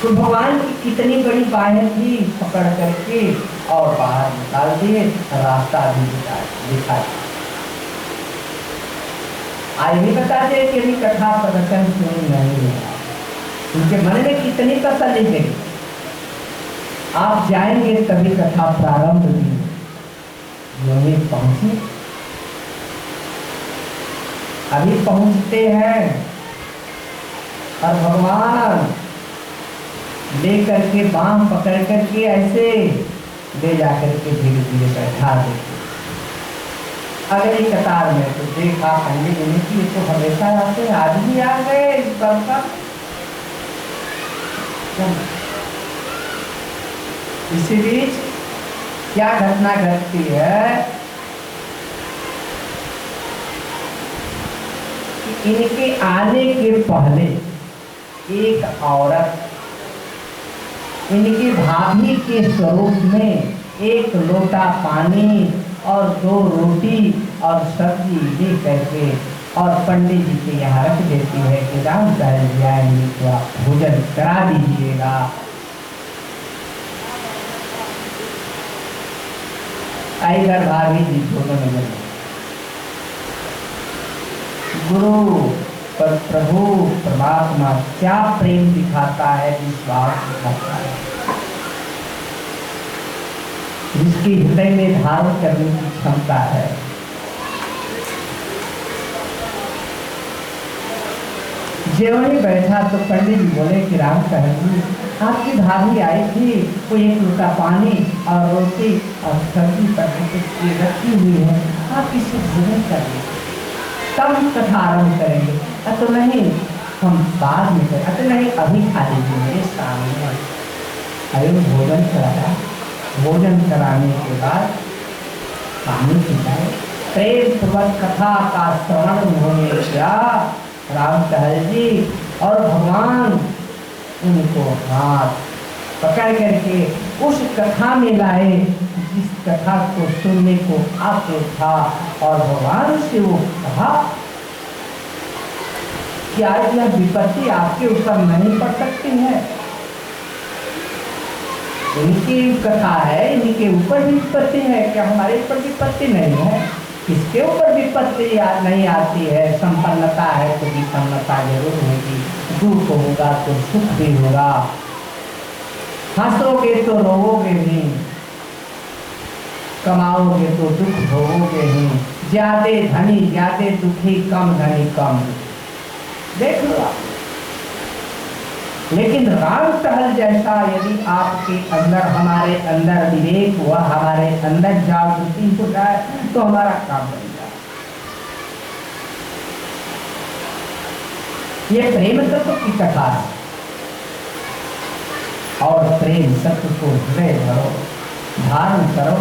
[SPEAKER 1] तो भगवान की कितनी बड़ी बाहें थी, पकड़ करके और बाहर निकाल दिए, रास्ता भी दिखा। आज भी बताते कि अभी कथा प्रदर्शन शुरू नहीं हुआ, उनके मन में कितनी तसल्ली गई। आप जाएंगे तभी कथा प्रारंभ हुई। योगी पहुंचे, अभी पहुंचते हैं और भगवान लेकर के बांह पकड़ करके ऐसे ले जाकर के धीरे धीरे बैठा देते। अगली कतार में तो देखा पंडित जी की तो हमेशा आते, आज भी आ गए इस बार का। इसी बीच क्या घटना घटती है कि इनके आने के पहले एक औरत इनकी भाभी के स्वरूप में एक लोटा पानी और 2 रोटी और सब्जी ले करके और पंडित जी के यहाँ रख देती है कि राम जाएंगे तो आप भोजन करा दीजिएगा। आई घर भाभी जी दोनों में गुरु पर प्रभु परमात्मा क्या प्रेम दिखाता है, विश्वास दिखाता है, जिसकी हृदय में धारण करने की क्षमता है। जेवनी बैठा तो पंडित जी बोले कि राम जी आपकी भाभी आई थी, वो एक लोटा पानी और रोटी और सब्जी रखी हुई है, आप इसे भोजन करिए, तब कथा आरम्भ करेंगे। तो नहीं हम बाद में करें, तो नहीं अभी खा लीजिए मेरे सामने। अरे भोजन कराया, भोजन कराने के बाद पानी पिलाए, प्रेम पूर्वक कथा का श्रवण उन्होंने किया राम सहल जी, और भगवान उनको हाथ पकड़ करके उस कथा में लाए जिस कथा को सुनने को आते था, और भगवान से वो कहा कि आज यह विपत्ति आपके ऊपर नहीं पड़ सकती है। इनकी कथा है, इनके ऊपर विपत्ति है, क्या हमारे ऊपर विपत्ति नहीं है? किसके ऊपर विपत्ति नहीं आती है? संपन्नता है तो विषमता जरूर होगी, दुख होगा तो सुख भी होगा, हंसोगे तो रोओगे भी, कमाओगे तो दुख भोगोगे ही, ज्यादा धनी ज्यादा दुखी, कम धनी कम, देख लो आप। लेकिन राम सहल जैसा यदि आपके अंदर, हमारे अंदर विवेक हुआ, हमारे अंदर जागृति हो जाए तो हमारा काम बन जाए। ये प्रेम तत्व की कथा है, और प्रेम तत्व को हृदय धरो, धारण करो।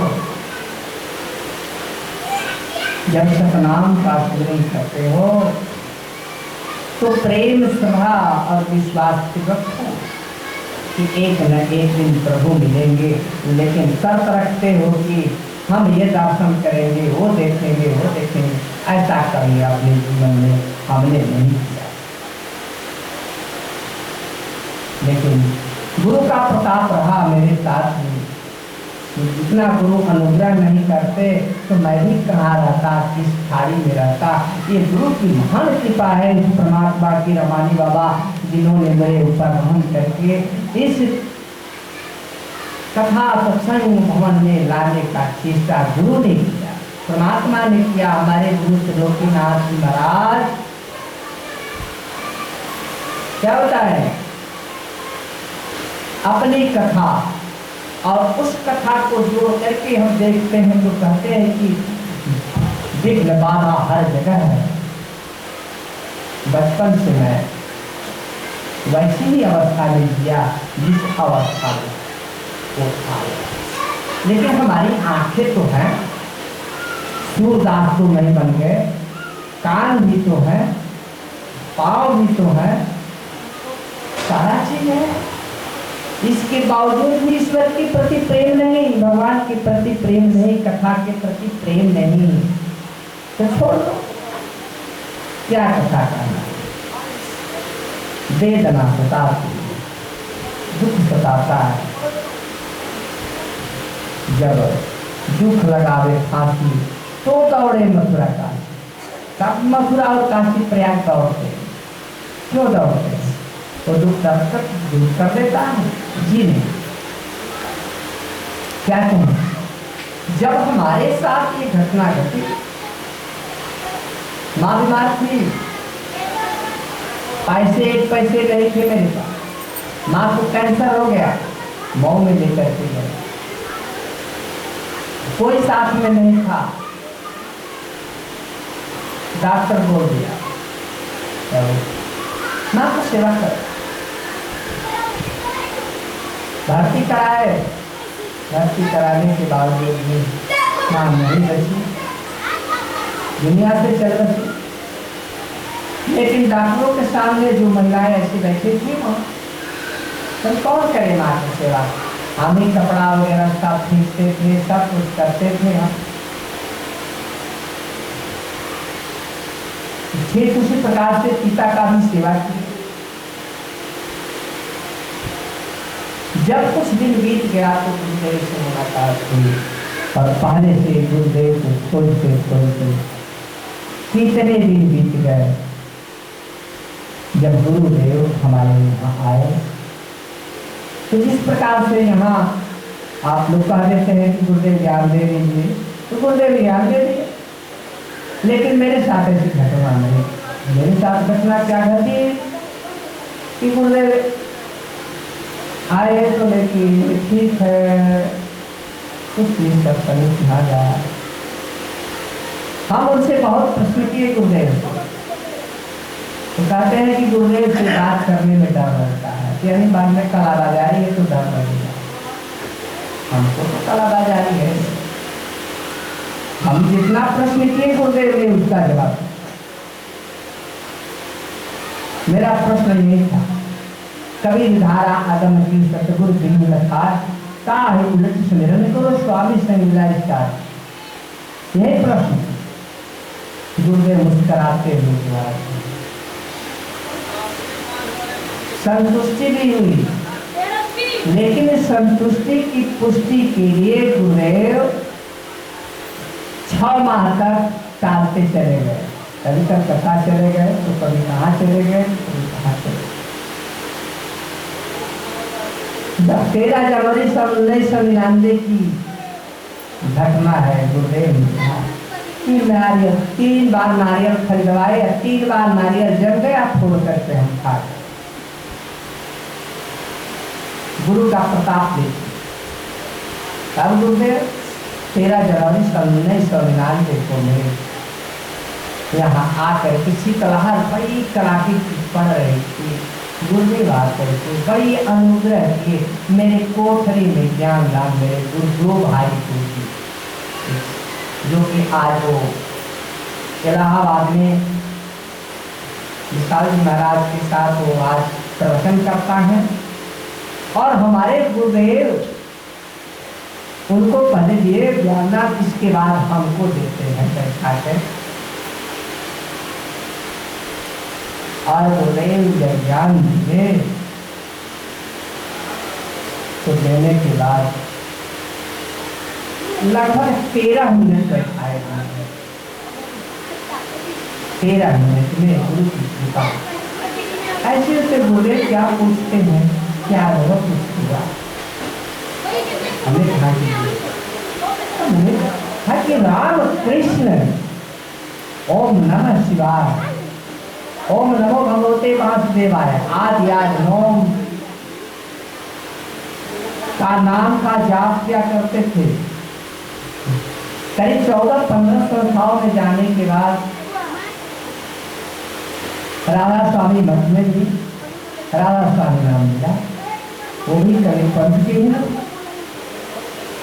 [SPEAKER 1] जब सतनाम का स्मरण करते हो तो प्रेम, श्रद्धा और विश्वास रखो कि एक न एक दिन प्रभु मिलेंगे, लेकिन शर्त रखते हो कि हम ये दर्शन करेंगे, वो देखेंगे, वो देखेंगे। ऐसा कभी अपने जीवन में हमने नहीं किया, लेकिन गुरु का प्रताप रहा मेरे साथ में। जितना गुरु अनुग्रह नहीं करते तो मैं भी कहाँ रहता, किस खाड़ी में रहता। ये गुरु की महान कृपा है, इस परमात्मा की, रमानी बाबा जिन्होंने मेरे ऊपर रहम करके इस कथा सत्संग भवन में लाने का चेष्टा गुरु ने किया, परमात्मा ने किया। हमारे गुरु त्रिलोकीनाथ जी महाराज क्या बताए, अपनी कथा और उस कथा को जोड़ करके हम देखते हैं तो कहते हैं कि विघ्न बाधा हर जगह है। बचपन से मैं वैसी ही अवस्था में जिया जिस अवस्था में वो था, लेकिन हमारी आंखें तो हैं, सूरदास तो नहीं बन गए, कान भी तो है, पाँव भी तो है, सारा चीज है। इसके बावजूद भी ईश्वर के प्रति प्रेम नहीं, भगवान के प्रति प्रेम नहीं, कथा के प्रति प्रेम नहीं, तो छोड़ दो। क्या कथा करना? वेदना सताती, दुख सताता है। जब दुख लगावे फांसी तो दौड़े मथुरा काशी। सब मथुरा और काशी प्रयाग दौड़ते, क्यों दौड़ते? तो दुख तब तक दूर कर देता है जी नहीं। क्या कहूँ, जब हमारे साथ ये घटना घटी, माँ बीमार थी, पैसे एक पैसे नहीं थे मेरे पास, माँ को कैंसर हो गया, मऊ में लेकर के गए, कोई साथ में नहीं था, डॉक्टर बोल दिया माँ को सेवा कर, भर्ती कराए, भर्ती कराने के बावजूद भी माँ नहीं बची, दुनिया से चल बची। लेकिन डॉक्टरों के सामने जो महिलाएं ऐसी बैठी थी वहाँ, तो कौन करे माँ की सेवा? हम ही कपड़ा वगैरह सब खींचते थे, सब कुछ करते थे हम। ठीक उसी प्रकार से पिता का भी सेवा की। जब कुछ दिन बीत गया तो गुरुदेव से मुलाकात हुई, और पहले से गुरुदेव को खोजते खोजते कितने दिन बीत गए। जब गुरुदेव हमारे यहाँ आए तो जिस प्रकार से यहाँ आप लोग कह देते हैं कि गुरुदेव ज्ञान दे दीजिए, तो गुरुदेव ज्ञान दे दिए, लेकिन मेरे साथ ऐसी घटना नहीं। मेरे साथ घटना क्या घटी कि गुरुदेव आए तो लेकिन ठीक है, कुछ दिन तक सही आ जाए। हम उनसे बहुत प्रश्न किए गुरुदेव को, तो कहते हैं कि गुरुदेव से बात करने में डर लगता है, कि अभी बाद में कलाबाजारी है तो डर लगेगा। हमको तो कलाबाजारी है, हम जितना प्रश्न किए गुरुदेव ने उसका जवाब। मेरा प्रश्न यही था, कबीर धारा आदम की सतगुरु बिनु लखा काहे उलट सुमिरन करो स्वामी से मिला स्टार। यही प्रश्न गुरुदेव मुस्कुराते हुए जवाब। संतुष्टि भी हुई, लेकिन संतुष्टि की पुष्टि के लिए गुरुदेव 6 माह तक टालते चले गए। कभी तक कथा चले गए तो कभी कहाँ चले गए, कभी कहाँ चले गए। जब 13 जनवरी 1999 की घटना है, गुरुदेव ने 3 बार नारियल खरीदवाए, 3 बार नारियल जल गया, फोड़ करके हम खा गए। गुरु का प्रताप देखिए। तब गुरुदेव 13 जनवरी 1999 को मेरे यहाँ आकर किसी कलाहर बड़ी कड़ाके की पड़ रही थी। गुरुदेव आकर के बड़ी अनुग्रह किए, मेरे कोठरी में ज्ञान दान मेरे गुरु 2 भाई को दी, जो कि आज वो इलाहाबाद में विशाल जी महाराज के साथ वो आज प्रवचन करता है। और हमारे गुरुदेव उनको पहले दिए ज्ञान, इसके बाद हमको देते हैं बैठा के। और गुरुदेव जब ज्ञान दिए तो देने के बाद लगभग 13 मिनट बैठाए गए। 13 मिनट में गुरु की कृपा। ऐसे ऐसे बोले क्या पूछते हैं, क्या रहो कुछ हुआ, हमें कहा कि राम कृष्ण ओम नमः शिवाय, ओम नमो भगवते वासुदेवाय आदि आदि ओम का नाम का जाप क्या करते थे। करीब 14-15 संस्थाओं में जाने के बाद राधा स्वामी मठ में भी राधा स्वामी नाम मिला, वो भी कभी पंथ के हैं,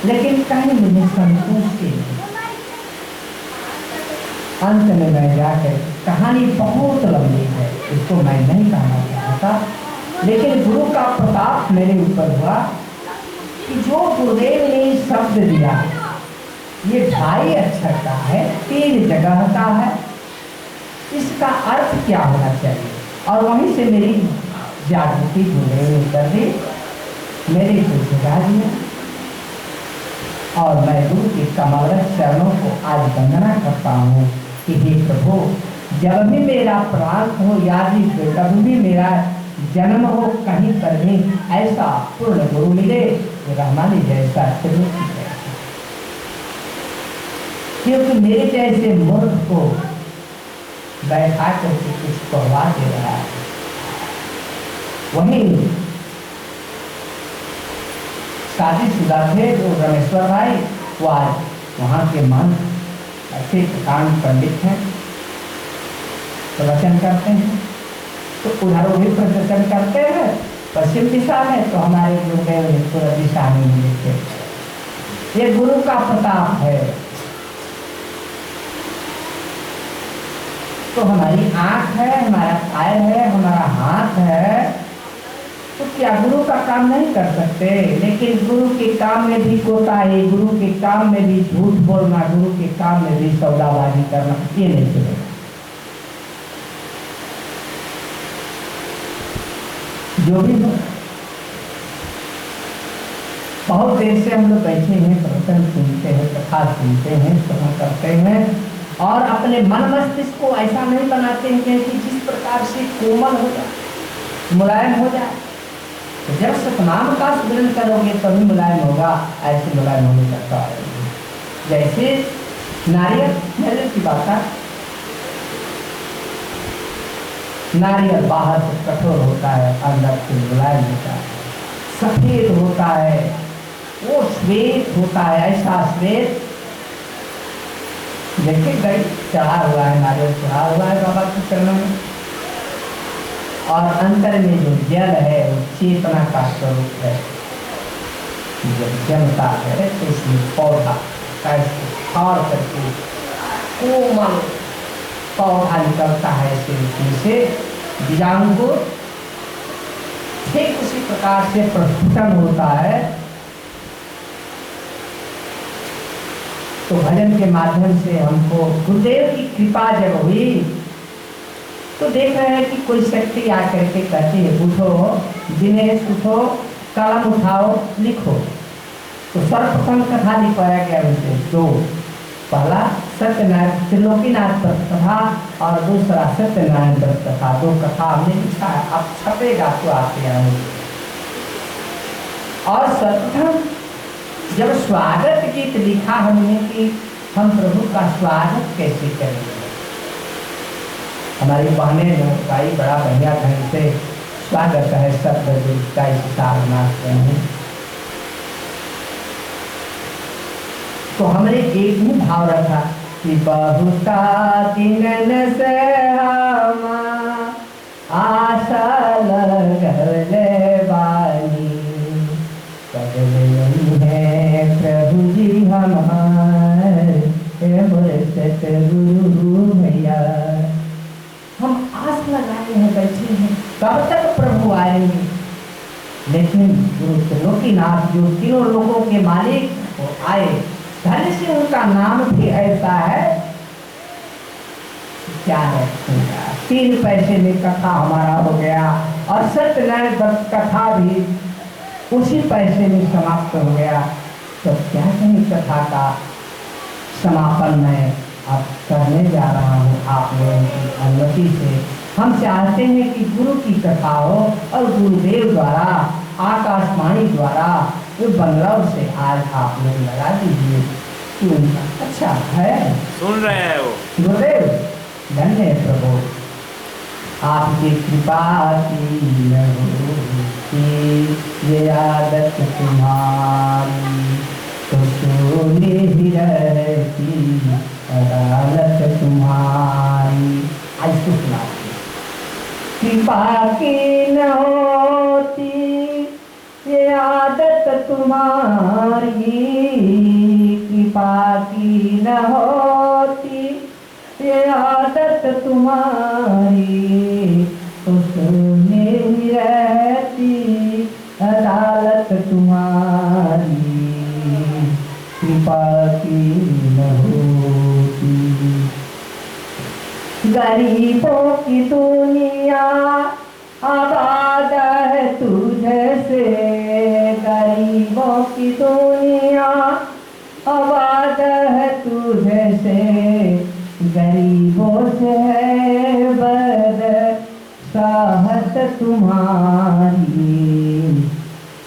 [SPEAKER 1] लेकिन कहीं मुझे संतुष्टि नहीं। अंत में मैं जाकर, कहानी बहुत लंबी है, इसको मैं नहीं कहना चाहता, लेकिन गुरु का प्रताप मेरे ऊपर हुआ कि जो गुरुदेव ने शब्द दिया, ये भाई अक्षर का है, 3 जगह का है, इसका अर्थ क्या होना चाहिए। और वहीं से मेरी जागृति गुरुदेव ने कर दी, मेरे को जगा दिया। और मैं गुरु के कमल चरणों को आज वंदना करता हूँ कि हे प्रभु, जब भी मेरा प्राण हो यादी, कभी भी मेरा जन्म हो कहीं पर भी, ऐसा पूर्ण गुरु मिले रहमानी जैसा चलो, क्योंकि मेरे जैसे मूर्ख को बैठा करके कुछ पढ़वा दे रहा है। वही शादीशुदा थे जो रमेश्वर भाई, वो आज वहाँ के मन अच्छे कान पंडित हैं, प्रवचन करते हैं, तो उधर भी प्रवचन करते हैं पश्चिम दिशा में, तो हमारे गुरुदेव ने पूर्व दिशा में मिले। ये गुरु का प्रताप है। तो हमारी आँख है, हमारा पैर है, हमारा हाथ है, तो क्या गुरु का काम नहीं कर सकते। लेकिन गुरु के काम में भी कोताही, गुरु के काम में भी झूठ बोलना, गुरु के काम में भी सौदाबाजी करना, ये नहीं चलेगा। जो भी हो, बहुत देर से हम लोग बैठे हैं, प्रवचन सुनते हैं, कथा सुनते हैं, श्रवण करते हैं, और अपने मन मस्तिष्क को ऐसा नहीं बनाते हैं कि जिस प्रकार से कोमल हो जाए, मुलायम हो जाए। तो जब सतनाम का स्मरण करोगे तभी मुलायम होगा, ऐसे मुलायम होने का जैसे नारियल की बात है, नारियल बाहर से कठोर होता है, अंदर से मुलायम होता है, सफेद होता है, वो श्वेत होता है, ऐसा श्वेत। देखिए गई चढ़ा हुआ है, नारियल चढ़ा हुआ है बाबा के चरणों में, और अंतर में जो जल है वो चेतना का स्वरूप है। जब जलता है तो इसमें पौधा कैसे फाड़ करके कोमल पौधा निकलता है सिर से बीजांकुर, ठीक उसी प्रकार से प्रस्फुटन होता है। तो भजन के माध्यम से हमको गुरुदेव की कृपा जब हुई तो देख रहे हैं कि कोई शक्ति आकर के कहती है उठो दिनेश उठो, कलम उठाओ लिखो। तो सर्वप्रथम कथा लिखवाया गया उनसे दो, पहला सत्यनारायण त्रिलोकीनाथ व्रत कथा और दूसरा सत्यनारायण व्रत कथा। दो कथा हमने लिखा है, अब छपेगा तो आपके यहाँ। और सर्वप्रथम जब स्वागत गीत लिखा हमने कि हम प्रभु का स्वागत कैसे करेंगे, हमारी बहनें ने गाई बड़ा बढ़िया ढंग से स्वागत है सब का इस साल नाचते हैं। तो हमने एक ही भाव रखा कि बहुता दिन से हम आशा लगले बानी, कबले है प्रभु जी हमारे सतगुरु भैया। हम आस लगाए हैं, बैठे हैं कब तक प्रभु आएंगे। लेकिन गुरु त्रिलोकीनाथ जो तीनों लोगों के मालिक वो आए, धन्य से उनका नाम भी ऐसा है क्या है, 3 पैसे में कथा हमारा हो गया और सत्यनारायण व्रत कथा भी उसी पैसे में समाप्त हो गया। तो क्या कहीं कथा का समापन मैं अब करने जा रहा हूँ आप लोगों की अनुमति से। हम चाहते हैं कि गुरु की कथा हो और गुरुदेव द्वारा आकाशवाणी द्वारा वो बंगलौर से आज आप लोग लगा दीजिए कि उनका अच्छा है,
[SPEAKER 2] सुन रहे हैं वो
[SPEAKER 1] गुरुदेव। धन्य है प्रभु, आपकी कृपा की न होती ये आदत तुम्हारी, तो सोने ही रहती अदालत तुम्हारी। आज तो सुना कृपा की न होती ये आदत तुम्हारी, कृपा की न होती ये आदत तुम्हारी, तो सुने ही रहती अदालत तुम्हारी, कृपा की न होती। गरीबों की दुनिया आबाद है तुझसे, गरीबों की दुनिया आबाद है तुझसे, गरीबों से है बद साहत तुम्हारी,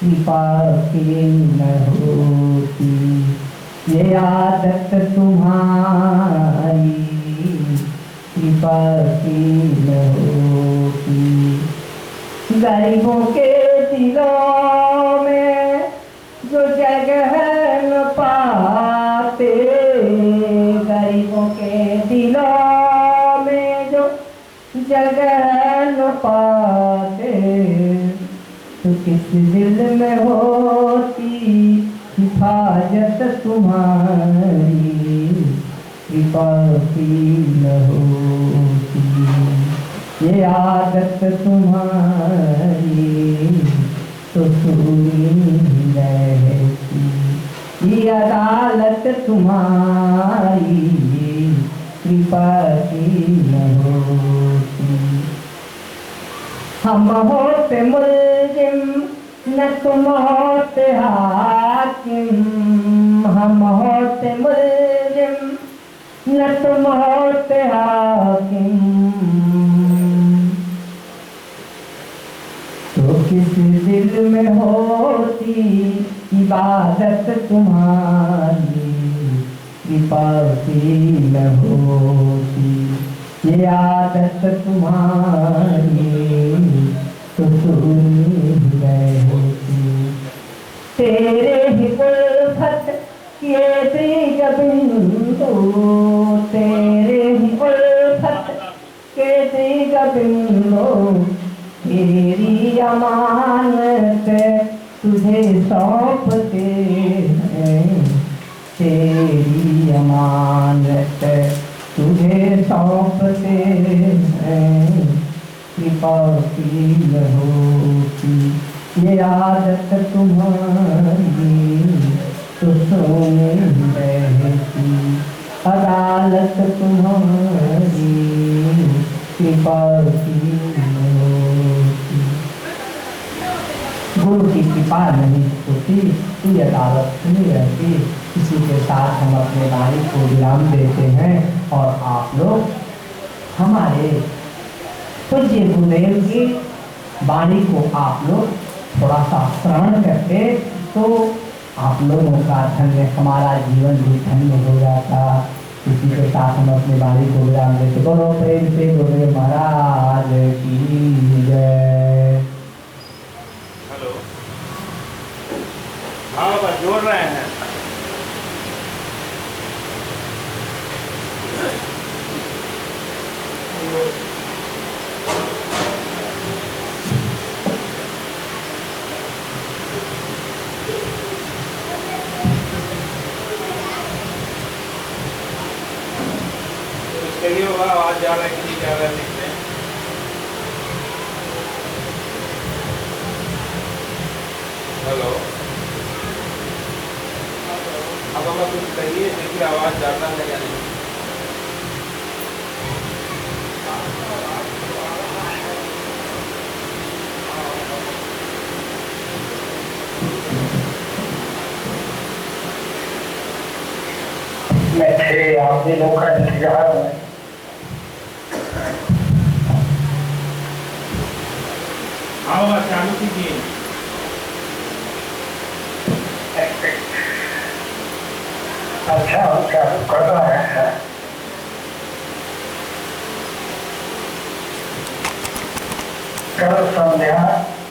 [SPEAKER 1] कृपा की न होती ये आदत तुम्हारी, कृपा की न होती। गरीबों के दिलों में जो जगह न पाते, गरीबों के दिलों में जो जगह न पाते, तो किस दिल में होती हिफाजत तुम्हारी, कृपा की न होती ये आदत तुम्हारी, तो सुनी रहती ये अदालत तुम्हारी, कृपा की न होती। हम होते मुल्जिम न तुम होते हाकिम, हम होते मुल्जिम न तुम होते हाकिम, तो किस दिल में होती इबादत तुम्हारी, कृपा की न होती ये आदत तुम्हारी, तो सुनी रहती। तेरे ही उल्फत के दृग बिंदु, तेरे ही उल्फत के दृग बिंदु, तेरी अमानत तुझे सौंपते हैं, तेरी अमानत तुझे सौंपते हैं, कृपा की होती ये आदत तुम्हारी तो सोने रहती, अदालत तुम्हारी कृपा की होती। गुरु की कृपा नहीं होती तो ये अदालत नहीं रहती। इसी के साथ हम अपने वाणी को विराम देते हैं और आप लोग हमारे पूज्य गुरुदेव की वाणी को आप लोग थोड़ा सा श्रवण करते तो आप लोगों का धन्य, हमारा जीवन भी धन्य हो जाता। इसी के साथ हम अपनी वाणी को विराम देते। बोलो प्रेम से गुरुदेव महाराज की जय।
[SPEAKER 2] हेलो, हाँ बस जोड़ रहे हैं। इसके लिए होगा आवाज जा रहा है कि नहीं जा रहा है देखते हैं। हेलो, अब हमें कुछ कहिए, देखिए आवाज जाता है या नहीं।
[SPEAKER 3] मैं थे आप दिनों का इंतजार में।
[SPEAKER 2] आओ चालू कीजिए।
[SPEAKER 3] अच्छा चालू कर रहा है। कल संध्या